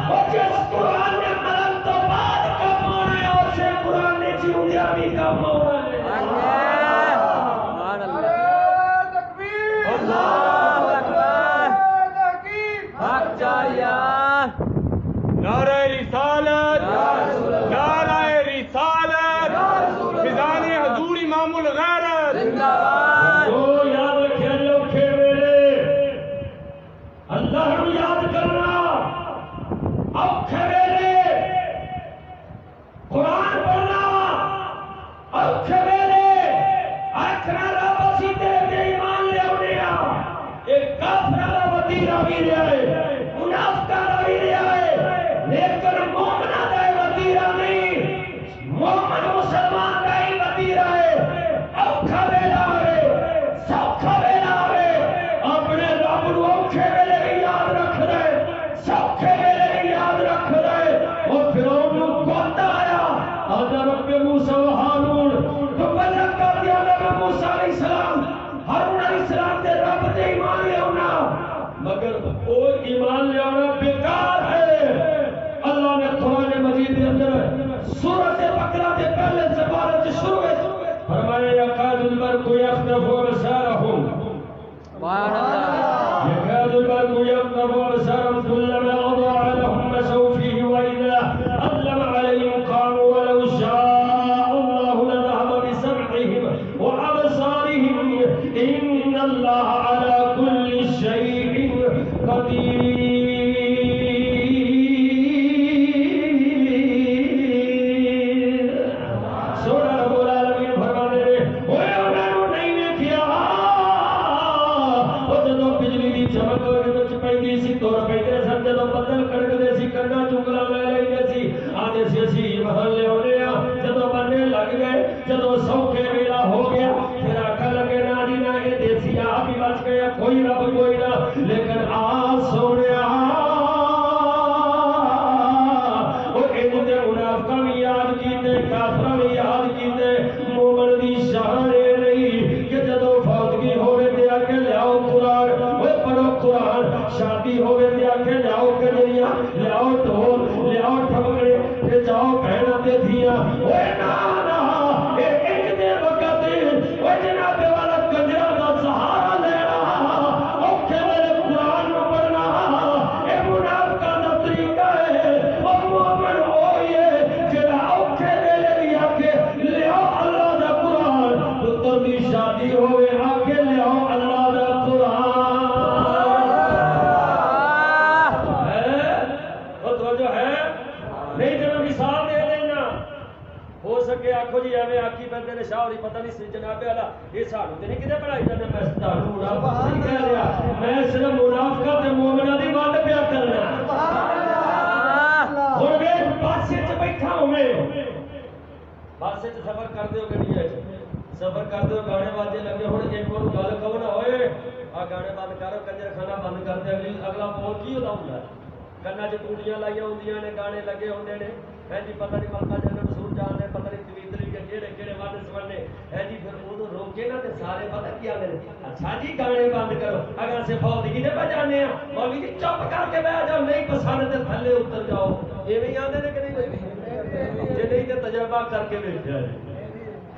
او جس قرآن نے مرن تو بعد کم ہونا ہے اسے قرآن نے جیوندیا بھی کم ہونا ہے نعرہ رسالت نعرہ رسالت فضان حضور امام الغیرت تو یاد رکھے لوکھے ویلے اللہ نو یاد کرنا اوکھے ویلے قرآن پڑھنا اوکھے ویلے آکھنا رب اسی تے ایمان لے اونے آ ایک کافر دا وتیرا بھی رہا ہے منافقہ دا بھی رہا ہے لیکن مومنہ دا وتیرا نہیں مومن مسلمان دا ہی وتیرا ہے اوکھا ویلا ہے سوکھا ویلا ہے اپنے رب نو اوکھے ویلے بھی یاد رکھ دے سوکھے ویلے بھی یاد رکھ دے اور فرعون نو کوتا آیا آدھا رب موسیٰ و ہارون تو بلک کر دیا رب موسیٰ علیہ السلام ہارون علیہ السلام تے رب تے ایمان لے ہونا مگر وہ ایمان لے ہونا بیکار ہے اللہ نے قرآن مجید کے اندر سورۃ بقرہ کے پہلے زبان سے شروع ہے فرمایا یکاد البرق یخطف ابصارهم سبحان اللہ یکاد البرق یخطف ابصارهم كلما اضاء لهم مشوا فيه واذا اظلم عليهم قاموا ولو شاء الله لذهب بسمعهم وابصارهم ان الله على كل شيء قدير کوئی رب کوئی نہ لیکن آج سونے وہ انتے منافقہ بھی یاد کیتے کافرہ بھی یاد کیتے مومن دی شان یہ نہیں کہ جدو فوتگی ہوئے دیا کے لیاؤ قرآن وہ پڑھو قرآن شادی ہوئے دیا کے لیاؤ کنجریاں لیاؤ ڈھول لیاؤ ٹھمکڑے کہ جاؤ بہنا دے دیا وہ نانا ایک دے وقت وہ جناب والا کنجرہ دا سہارا شادی ہوئے آگے لے آؤ اللہ دا قرآن وہ توجہ ہے نہیں تو میں مثال دے دینا ہو سکے آنکھو جی ایویں آنکھی بندے نے شاہ ہوری پتہ نہیں جناب والا یہ ساڑھو تے نہیں کدے بڑھائی جانے میں ساڑھو منافقت نہیں کہہ رہا میں صرف منافقت تے مومنہ دی بات پیا کرنا ہن ویکھ بس وچ بیٹھا ہوے بس وچ سفر کردے ہو گڈی وچ سفر کرتے ہو گانے باجے لگے ہوں ایک اور گل کہو نا ہوئے آ گانے بند کرو کنجر خانہ بند کر دے اگلا بول کی ہوتا ہوں کنا چ ٹوٹیاں لائیاں ہوندیاں نے گانے لگے ہوندے نے ہے جی پتہ نہیں ملکہ جنرل مسعود جان نے پتہ نہیں تویتری کے کیڑے کیڑے واد سمجھنے ہے جی پھر وہ روکے نا تے سارے پتہ کیا نے اچھا جی گانے بند کرو اگر سے فوتگی دے بجانے ہیں مولوی جی چپ کر کے بیٹھ جاؤ نہیں پسند تے تھلے اتر جاؤ ایویں آندے نے کہ نہیں جے نہیں تے تجربہ کر کے دیکھیا ہے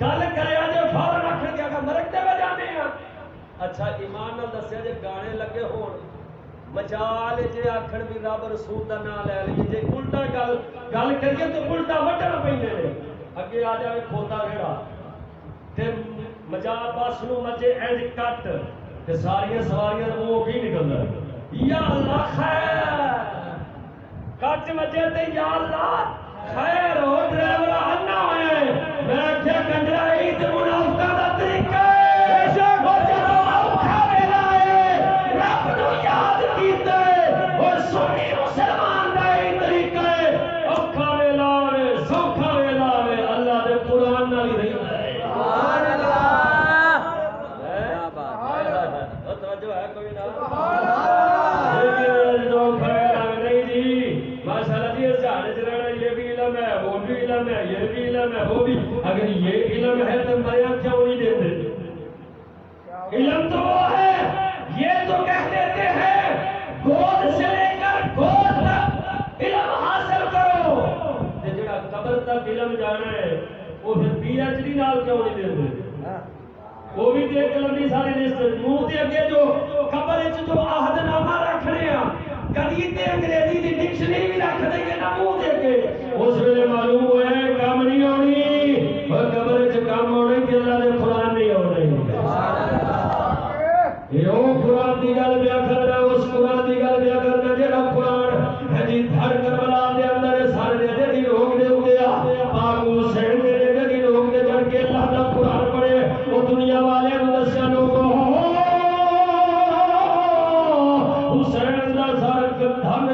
گل کریا جے فورن آکھن دیا کہ مرک تے وجانے ہیں اچھا ایمان نال دسیا جے گانے لگے ہون مجال جے آکھن بھی رب رسول دا نام لے لئے جے الٹا گل کریے تو الٹا وٹن پیندے نے اگے آ جاوے کھوتا ریڑا تے مجال پاس نو مجے انج کٹ تے ساریاں سواریاں منہ کی نکلدا یا اللہ خیر کٹ مجے تے یا اللہ خیر ہو ڈرائیور انا ہوئے میں کیا کنجرا عید منافقہ دا طریقہ ہے وہ جدو اوکھا ویلا ہے رب نو یاد کیتے اور سنی مسلمان دا ہی طریقہ ہے اوکھا ویلا ہے سوکھا ویلا ہے اللہ دے قرآن نال ہی رہندا ہے سبحان اللہ کیا بات ہے توجہ ہے کوئی نہ سبحان یہ بھی علم ہے وہ بھی اگر یہ علم ہے تو مریا کیوں نہیں دیتے علم تو وہ ہے یہ تو کہہ دیتے ہیں گود سے لے کر گود تک علم حاصل کرو جڑا قبر تک علم جانا ہے وہ پھر پی ایچ ڈی نال کیوں نہیں دیتے وہ بھی دیکھ لمبی ساری لسٹ منہ کے اگے جو قبر جو عہد نامہ رکھنے ہیں کدی تے انگریزی دی ڈکشنری بھی رکھ دیں گے نہ منہ دے کے اس ویلے معلوم ہوا ہے کام نہیں ہونی اور قبر وچ کام ہونے کہ اللہ دے قرآن نہیں ہونے یہ وہ قرآن دی گل بیا کرنا اس قرآن دی گل بیا کرنا جڑا قرآن ہے جی دھڑ کربلا دے اندر سارے دے دی روک دے گیا پاک حسین دے دی روک دے جڑ کے اللہ دا قرآن پڑھے وہ دنیا والے نو دسیا لوگوں حسین دا سارا دھن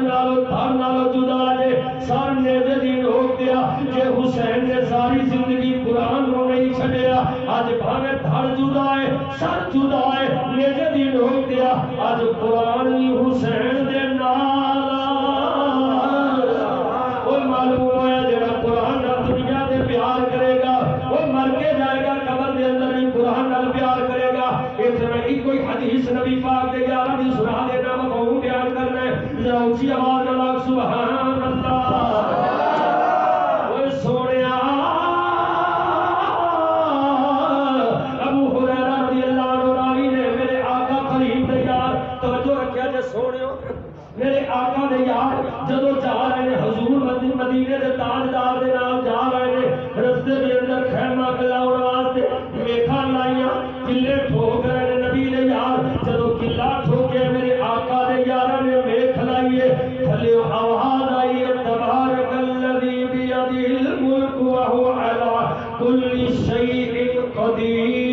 نالو جدا ہے سامنے دین ہو گیا کہ حسین نے ساری زندگی قرآن کو نہیں چھڑیا آج بھاوے دھڑ جدا ہے سر جدا ہے میرے دین ہو گیا آج قرآن ہی حسین دے نال وہ معلوم ہوا جڑا قرآن نال دنیا دے پیار کرے گا وہ مر کے جائے گا قبر دے اندر بھی قرآن نال پیار کرے گا اس میں کوئی حدیث نبی پاک دے 11 دی سنا دینا مفہوم بیان کرنا ہے ذرا اونچی آواز نال سبحان اللہ وہ سونیا ابو ہریرہ رضی اللہ عنہ راوی نے میرے آقا قریب دے یار توجہ رکھیا جے سونیو میرے آقا دے یار جدو جا رہے ہیں حضور مدینے دے تاجدار دے نال جا رہے ہیں رستے دے اندر خیمہ کلاؤن واسطے میکھا لائیاں قلعے ٹھوک رہے ہیں نبی دے یار جدو قلعہ ٹھوکے میرے آقا دے یار نے میکھ لائیے تھلے آواز آئی تبارک الذی بیدہ الملک وہو علی کل شیء قدیر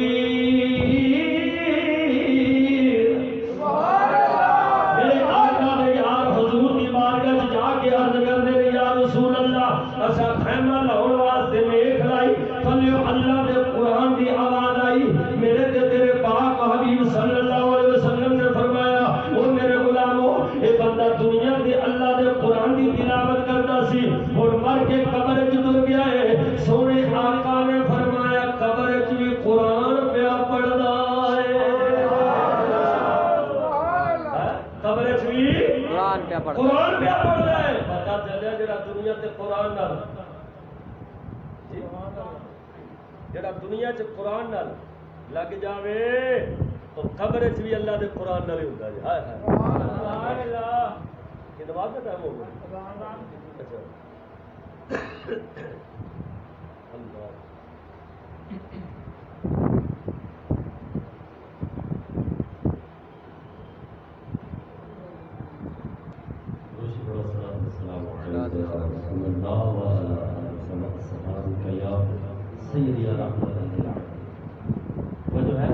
میرے آقا دے یار حضور کی بارگاہ جا کے عرض کرنے نے یا رسول اللہ اسا خیمہ لاؤن واسطے میکھ لائی تھلے اللہ دے قرآن دی آواز آئی میرے تے تیرے پاک حبیب صلی اللہ علیہ وسلم نے فرمایا او میرے غلامو اے بندہ دنیا دے اللہ دے قرآن دی تلاوت کرتا سی اور مر کے قبر وچ ٹر گیا ہے سونے آقا نے فرمایا قبر وچ بھی قرآن پیا پڑھدا ہے قبر وچ بھی قرآن پیا پڑھدا ہے پتہ چلیا جڑا دنیا تے قرآن نال جڑا دنیا چ قرآن نال لگ جاوے تو قبر چ بھی اللہ دے قرآن نال ہی ہوندا ہے ہائے ہائے سبحان اللہ کہ نماز کا ٹائم ہو گیا اچھا اللہ السلام علیکم سیدی رحمت اللہ وہ جو ہے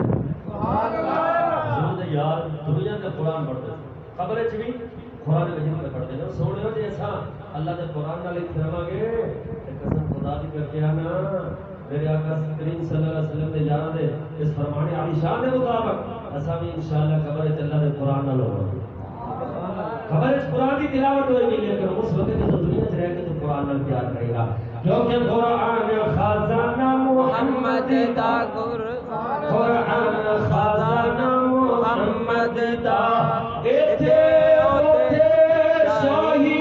حضور یار دنیا کا قرآن پڑھتے خبر چ بھی قرآن مجید میں پڑھتے ہیں سونے جی ایسا اللہ کے قرآن نال فرما گے قسم خدا دی کر کے نا میرے آقا کریم صلی اللہ علیہ وسلم دے یار دے اس فرمان علی شان دے مطابق اسا بھی انشاءاللہ خبر چ اللہ دے قرآن نال ہوگا خبر چ قرآن دی تلاوت ہوئے گی لیکن اس وقت جو دنیا چ رہ کے تو قرآن نال پیار کرے گا کیونکہ قرآن خزانہ محمد دا قرآن خزانہ محمد دا ایتھے اوتھے شاہی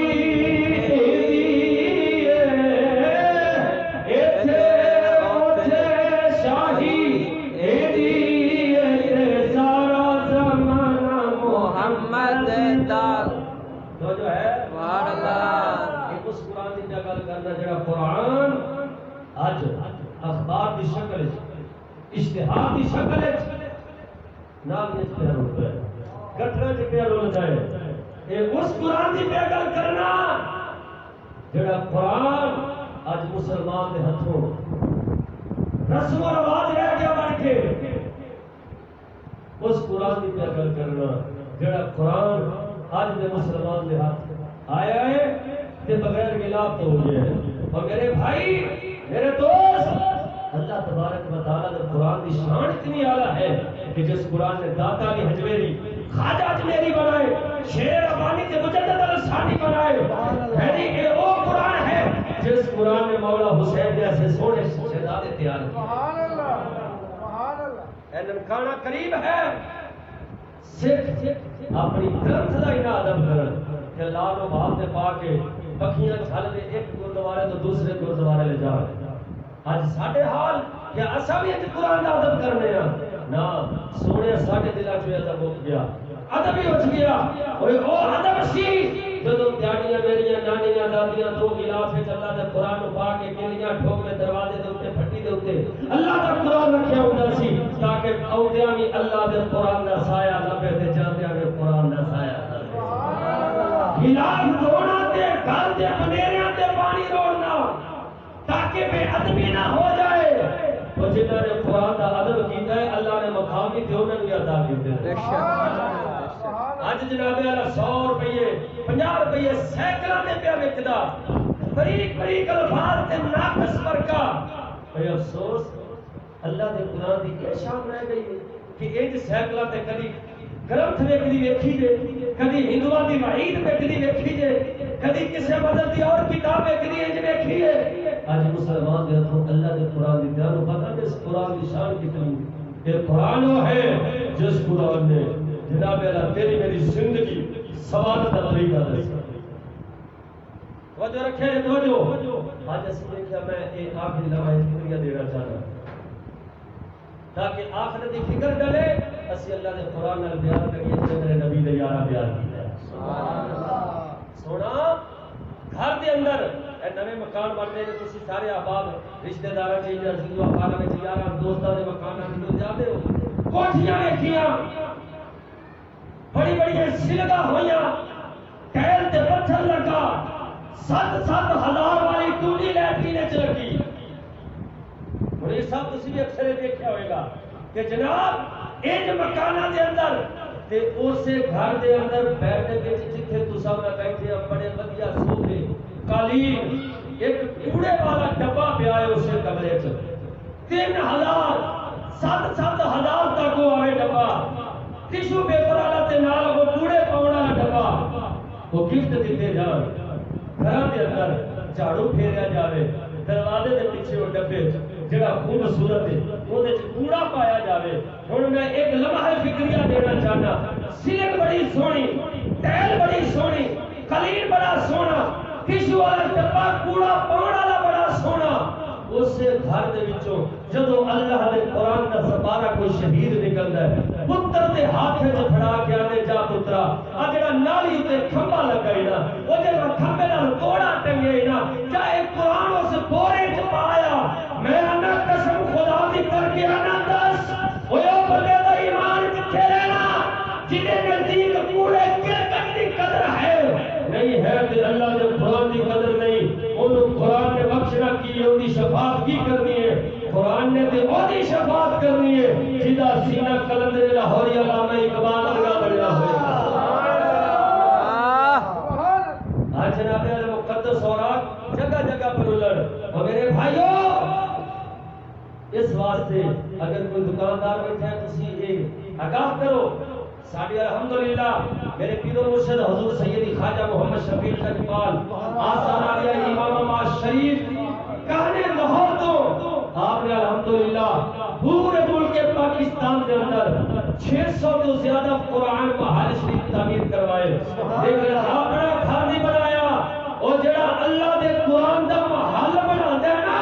گل کرنا جڑا قرآن اج اخبار کی شکل اشتہار کی شکل نالیاں پہ رول ہے گٹراں پہ رول جائے یہ اس قرآن کی پہ گل کرنا جڑا قرآن اج مسلمان کے ہاتھوں رسم و رواج رہ گیا بن کے اس قرآن کی پہ گل کرنا جڑا قرآن اج دے مسلمان کے ہاتھ آیا ہے تے بغیر غلاف تو ہو گیا ہے اور میرے بھائی میرے دوست اللہ تبارک و تعالیٰ نے قرآن کی شان اتنی اعلیٰ ہے کہ جس قرآن نے داتا کی ہجویری خواجہ اجمیری بنائے شیر ربانی کے مجدد الثانی بنائے یعنی یہ وہ قرآن ہے جس قرآن نے مولا حسین جیسے سونے شہزادے تیار کیے سبحان اللہ سبحان اللہ اے ننکانہ قریب ہے صرف اپنی گرنتھ دا انہاں ادب کرن کہ لال و بھاپ دے پا کے پکھیاں چھل دے ایک گردوارے تو دوسرے گردوارے لے جا اج ساڈے حال کہ اساں بھی قرآن دا ادب کرنے ہاں نا سونے ساڈے دلاں چ ادب ہو گیا ادب ہی اٹھ گیا اور وہ ادب سی جدوں دیاڑیاں میریاں نانیاں دادیاں دو غلاف وچ اللہ دے قرآن نو پا کے کلیاں ٹھوک کے دروازے دے اوتے پھٹی دے اوتے اللہ دا قرآن رکھیا ہوندا سی تاکہ اوندیاں بھی اللہ دے قرآن دا سایہ لبے تے جاندیاں بھی قرآن دا سایہ غلاف دھونا تے گھر دے بنیریاں تے پانی روڑنا تاکہ بے ادبی نہ ہو جائے تو جنہاں نے قرآن دا ادب کیتا ہے اللہ نے مقام بھی تے انہاں بھی عطا کیتے اج جناب والا 100 روپے 50 روپے سینکڑوں دے پیا وکدا بریک بریک الفاظ تے ناقص فرقہ اے افسوس اللہ دے قرآن دی یہ شان رہ گئی ہے کہ انج سینکڑوں تے کبھی گرنتھ ویکھدی ویکھی جے کبھی ہندوؤں دی وحید ویکھدی ویکھی جے کبھی کسے مدد دی اور کتاب ویکھدی انج ویکھی جے اج مسلمان دے ہاتھوں اللہ دے قرآن دی جان پتہ کہ اس قرآن دی شان کتنی یہ قرآن وہ ہے جس قرآن نے جناب اللہ تیری میری زندگی سوالت عملی کا دس توجہ رکھے توجہ آج اس دیکھا میں ایک آخری لمحہ فکریہ دینا چاہتا تاکہ آخرت کی فکر ڈلے اسی اللہ نے قرآن نال بیان کریے جو میرے نبی نے یارہ بیان کیا سبحان اللہ سونا گھر دے اندر اے نویں مکان بننے نے تسی سارے احباب رشتہ داراں چ عزیز و اقارب وچ یاراں دوستاں دے مکاناں وچ جاندے ہو کوٹھیاں ویکھیاں بڑی بڑی سلگا ہویاں ٹائل تے پتھر لگا 7,000 والی ٹولی لیٹرین وچ لگی اور یہ سب تسی بھی اکثر دیکھیا ہوئے گا کہ جناب انج مکاناں دے اندر تے اسے گھر دے اندر بیٹھے وچ جتھے تساں بیٹھے بڑے ودیا سوفے قالین ایک کوڑے والا ڈبہ پیا ہے اسے کمرے چ 3,000 7,000 تک وہ آئے ڈبہ ٹیشو پیپر والا تے نال وہ کوڑے پاؤن والا ڈبہ وہ گفٹ دیتے جان گھراں دے اندر جھاڑو پھیریا جاوے دروازے دے پیچھے وہ ڈبے جڑا خوبصورت ہے وہ دے کوڑا پایا جاوے ہن میں ایک لمحہ فکریہ دینا چاہنا سلک بڑی سونی ٹائل بڑی سونی قالین بڑا سونا ٹیشو والا ڈبہ کوڑا پاؤن والا بڑا سونا اس گھر دے وچوں جدوں اللہ دے قرآن دا سپارہ کوئی شہید نکلدا ہے پتر دے ہاتھ وچ پھڑا کے آنے جا پترا آ جڑا نالی تے کھمبا لگائی نا او جڑا کھمبے نال کوڑا ٹنگے نا چاہے قرآن اس بورے چ پایا میں انا قسم خدا دی کر کے انا دس اوے او بندے دا ایمان کتھے رہنا جنے نزدیک کوڑے کرکٹ دی قدر ہے نہیں ہے تے اللہ دے قرآن دی قدر نہیں اونوں قرآن نے بخشنا کی اودی شفاعت کی کرنی ہے قرآن نے تے اودی شفاعت کرنی ہے جدا سینہ کلندر لاہوری علامہ اقبال ورگا بنیا ہوئے آج جناب المقدس اوراق جگہ جگہ پر الٹ اور میرے بھائیوں اس واسطے اگر کوئی دکاندار بیٹھا ہے تسی ایک آگاہ کرو ساڈی الحمدللہ میرے پیر و مرشد حضور سیدی خواجہ محمد شفیع اقبال آستانہ علیہ امام معاذ شریف کہنے لاہور تو آپ نے الحمدللہ پورے ملک پاکستان کے اندر 600 تو زیادہ قرآن محل شریف تعمیر کروائے لیکن اپنا گھر نہیں بنایا اور جڑا اللہ دے قرآن دا محل بنا دے نا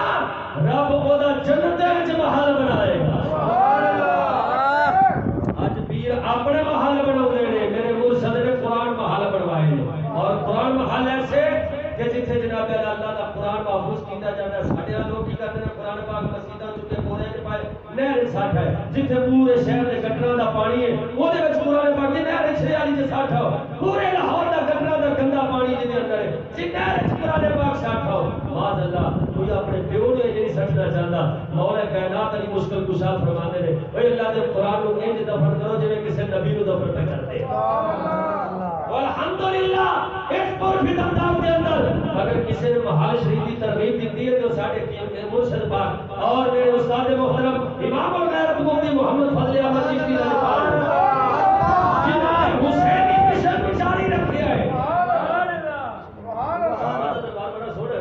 رب او دا جنت وچ محل بنائے گا اج پیر اپنے محل بناؤندے نے میرے مرشد نے قرآن محل بنوائے اور قرآن محل ایسے کہ جتھے جناب جناب اللہ کا قرآن محفوظ کیتا جاتا ہے. ساڈے لوگ کی کرتے ہیں قرآن پاک مسجداں چکے بورے چ پائے نہر سٹ ہے جتھے پورے شہر دے گٹراں دا پانی ہے وہ دے وچ قرآن پاک دی نہر چھ والی تے سٹ ہو پورے لاہور دا گٹراں دا گندا پانی جے دے اندر ہے جے نہر چ قرآن پاک سٹ ہو معاذ اللہ کوئی اپنے پیو نو نہیں سٹنا چاہتا. مولا کائنات علی مشکل کشا فرماندے نے اے اللہ دے قرآن نو انج دفن کرو جویں کسے نبی نو دفن پہ کرتے. الحمدللہ اس پرفت انداز کے اندر اگر کسی نے محال شریف کی ترغیب دیتی ہے تو ساڈے مرشد پاک اور میرے استاد محترم امام الغیرت مفتی محمد فضل احمد چشتی رضی اللہ عنہ جنہوں نے حسین کی مشن جاری رکھا ہے. سبحان اللہ دربار بڑا سونا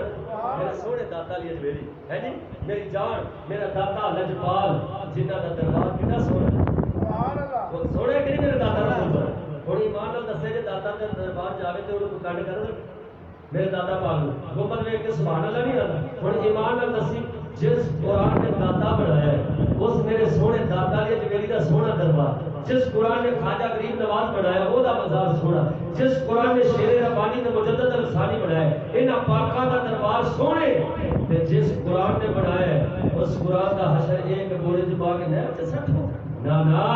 میرے سونے داتا علی اجمیری ہے جی میری جان میرا داتا لجپال جنہ کا دربار کتنا سونا سبحان اللہ وہ سونے کہ نہیں میرے داتا رسول پر تھوڑی ایمان نال دسے کہ داتا دے دربار جاوے تے انہوں کنڈ کر میرے دادا پاک گنبد ویکھ کے سبحان اللہ نہیں آتا. تھوڑی ایمان نال دسی جس قرآن نے داتا بنایا ہے اس میرے سونے داتا علی اجمیری دا سونا دربار جس قرآن نے خواجہ غریب نواز بنایا وہ دا مزار سونا جس قرآن نے شیر ربانی تے مجدد الثانی بنایا انہاں پاکاں دا دربار سونے تے جس قرآن نے بنایا ہے اس قرآن دا حشر ایک بورے چ پا کے نہر چ سٹو نا نا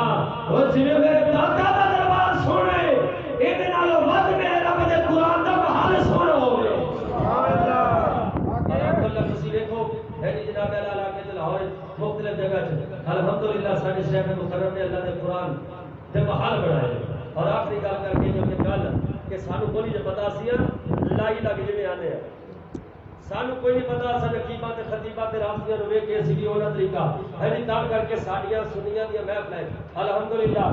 او جویں میرے داتا دا دربار سونے ایں دے نالوں ود میرے رب دے قرآن دا محل سونا ہوے. سبحان اللہ اللہ تسی دیکھو ہے جی جناب اعلی علاقے تے لاہور مختلف جگہ چ الحمدللہ ساڈے شیخ مکرم نے اللہ دے قرآن دے محل بنائے. اور آخری گل کر کے جو کہ گل کہ سانو کوئی نہیں پتا سی لائی لگ جویں آنے ہیں سانو کوئی نہیں پتا سن حکیماں تے خطیباں تے رافضیاں نو ویکھ کے اسی بھی اونا طریقہ ہے جی تاں کر کے ساڈیاں سنیاں دی محفلیں الحمدللہ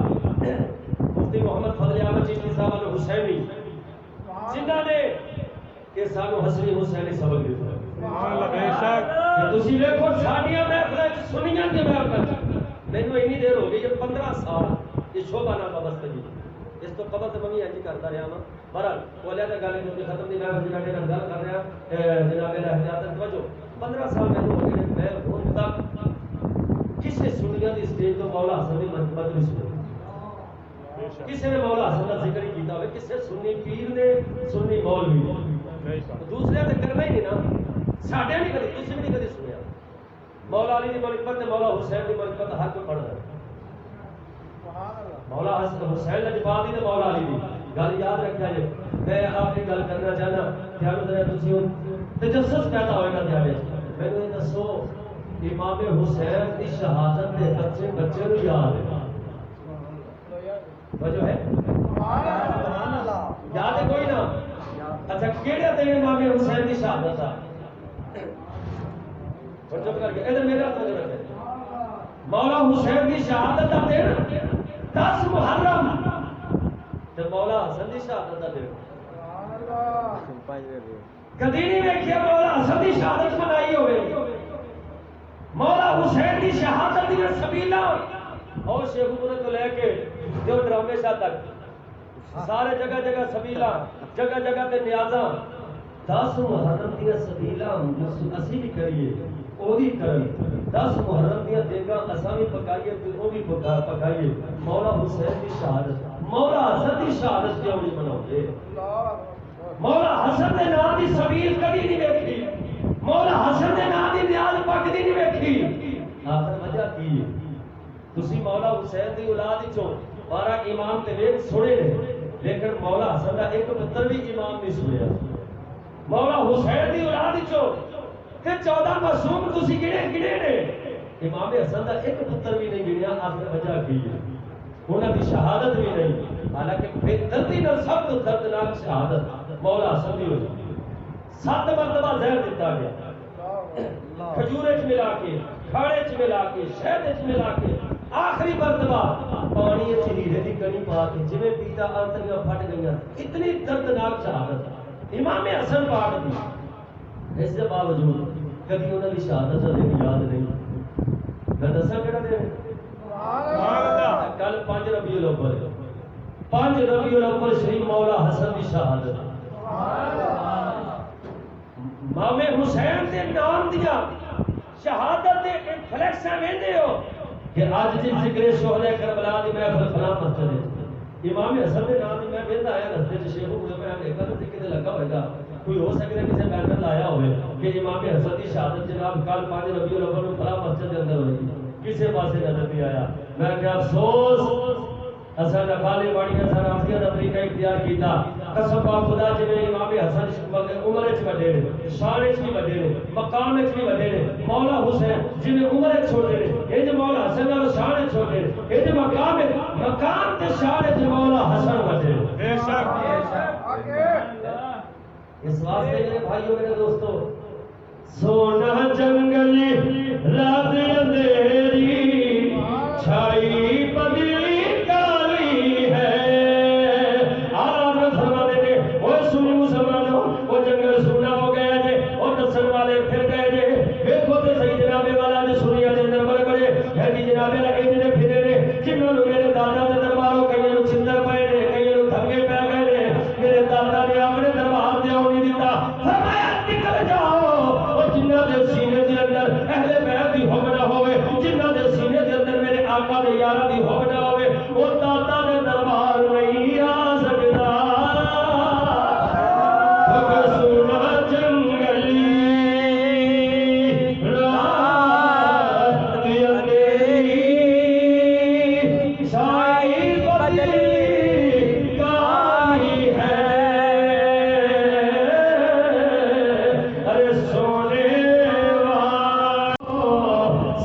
مفتی محمد فضل احمد چشتی صاحب ال حسینی جنہاں نے کہ سانو حسنی حسینی سبق دتا. سبحان اللہ بے شک تسی دیکھو ساڈیاں محفلیں سنیاں دی محفلیں مینوں اتنی دیر ہو گئی یہ 15 سال یہ شعبہ نامہ بستگی اس تو قبل تو میں انج کرتا رہا ہاں. بہرحال وہ علیحدہ گل ہے کیونکہ ختم نہیں میں جناب میرا گل کر رہا جناب میرا احتیاط توجہ 15 سال میں ہو گئے میں ہن تک کسی سنیاں دی اسٹیج تو مولا حسن دی منقبت نہیں سنی کسی نے مولا حسن کا ذکر ہی کیتا ہوئے کسی سنی پیر نے سنی مولوی دوسرے تے کرنا ہی نہیں نا ساڈے نہیں کدی تسی بھی نہیں کدی سنیا. مولا علی دی منقبت تے مولا حسین دی منقبت ہر کوئی پڑھدا ہے. مولا حسین لجپال دی تے مولا علی دی گل یاد رکھیا جے. میں آخری گل کرنا چاہنا دھیان ذرا تسی تجسس پیدا ہوئے گا دھیان مینوں یہ دسو امام حسین کی شہادت دے بچے بچے نو یاد ہے وجہ ہے سبحان اللہ یاد ہے کوئی نہ اچھا کیڑے دن امام حسین کی شہادت آ اور چپ کر کے ادھر میرا توجہ رکھے مولا حسین کی شہادت کا دن 10 محرم تے مولا حسن کی شہادت کا دن کدی نہیں ویکھیا مولا حسن کی شہادت منائی ہوئے مولا حسین کی شہادت دی سبیلا اور شیخ عمر تو لے کے جو ڈرامے شاہ تک سارے جگہ جگہ سبیلا جگہ جگہ تے نیازاں 10 محرم دی سبیلا اسی بھی کریے وہ بھی کرن 10 محرم دی دیگاں اساں بھی پکائیے تے وہ بھی پکائیے مولا حسین کی شہادت مولا حسن کی شہادت کیوں نہیں مناؤندے مولا حسن دے نام دی سبیل کبھی نہیں ویکھی مولا حسن دے نام دی نیاز پکدی نہیں ویکھی آخر وجہ کی ہے تسی مولا حسین دی اولاد وچوں 12 امام تے ویکھ سنے نے لیکن مولا حسن دا ایک پتر بھی امام نہیں سنیا مولا حسین دی اولاد وچوں تے 14 معصوم تسی گنے نے امام حسن دا ایک پتر بھی نہیں گنیا آخر وجہ کی ہے انہاں دی شہادت بھی نہیں حالانکہ بے دردی نال سب تو دردناک شہادت مولا حسن دی ہوئی 7 مرتبہ زہر دیتا گیا کھجورے چ ملا کے کھاڑے چ ملا کے شہد چ ملا کے آخری مرتبہ پانی چ ہیرے دی کڑی پا کے جویں پیتا آنتڑیاں پھٹ گئیاں اتنی دردناک شہادت امام حسن پاک دی اس کے باوجود کبھی انہاں دی شہادت دا دن یاد نہیں میں دساں کیڑا دن کل 5 ربیع الاول 5 ربیع الاول شریف مولا حسن کی شہادت امام حسین کے نام دیا شہادت دے فلیکساں ویندے ہو کہ اج جی ذکر شہداء کربلا دی محفل فلاں مسجد ہے امام حسن کے نام دی میں ویندا آیا رستے چ شیخو میں ایک ذکر تے لگا ہوئے گا کوئی ہو سکتا ہے کسی بینر لایا ہوئے کہ امام حسن کی شہادت جناب کل 5 ربیع الاول کو فلاں مسجد کے اندر ہوئی، کسی پاسے نظر نہیں آیا۔ میں کہ افسوس اساں دا خالی باڑیاں سر آفیہ دا طریقہ اختیار کیتا، قسم با خدا جی میں امام حسن عمر وچ وڈے نے، شان وچ بھی وڈے نے، مقام وچ بھی وڈے نے، مولا حسین جی عمر وچ چھوٹے نے، اے جو مولا حسن نال شان وچ چھوٹے نے، اے جو مقام تے شان وچ مولا حسن وڈے نے۔ بے شک اس واسطے میرے بھائیوں میرے دوستو، سونا جنگلی رات اندھیری چھائی پدلی کالی ہے، آپ فرماتے نے وہ سنی مسلمانوں وہ جنگل سونا ہو گیا جے، وہ دسن والے پھر گئے جے، دیکھو تے صحیح جناب والا جو سنیا دے اندر بڑے بڑے ہے جی جناب لگے جے پھرے نے، جنہوں نے میرے دادا دے درباروں کئی لوگ چھندر پے نے، کئی لوگ دھمکے پے گئے نے، میرے دادا نے اپنے دربار تے آؤ نہیں دیتا، فرمایا نکل جاؤ، اور جنہاں دے سینے دے اندر اہل بیت دی حب نہ ہوئے، جنہاں دے سینے دے اندر میرے آقا دے یاراں دی حب نہ ہوئے، وہ دادا دے دربار نہیں آ سکدا۔ سونا جنگلی رات اندھیری چھائی پدلی کالی ہے، ارے سونے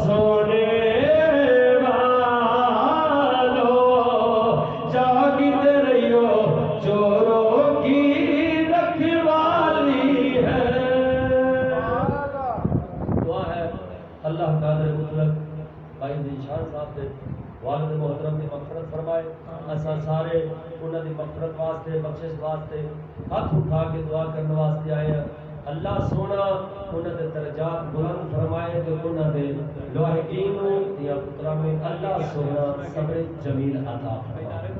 سونے والو جاگتے رہیو چوروں کی رکھوالی ہے۔ دعا ہے اللہ قادر مطلق بھائی ذیشان صاحب دے والد محترم کی مغفرت فرمائے، اساں سارے انہاں دی مغفرت واسطے بخشش واسطے ہاتھ اٹھا کے دعا کرنے واسطے آئے ہیں۔ اللہ سونا انہاں دے درجات بلند فرمائے تے انہاں دے لاحقین یا پتراں میں اللہ سونا صبر جمیل عطا فرمائے۔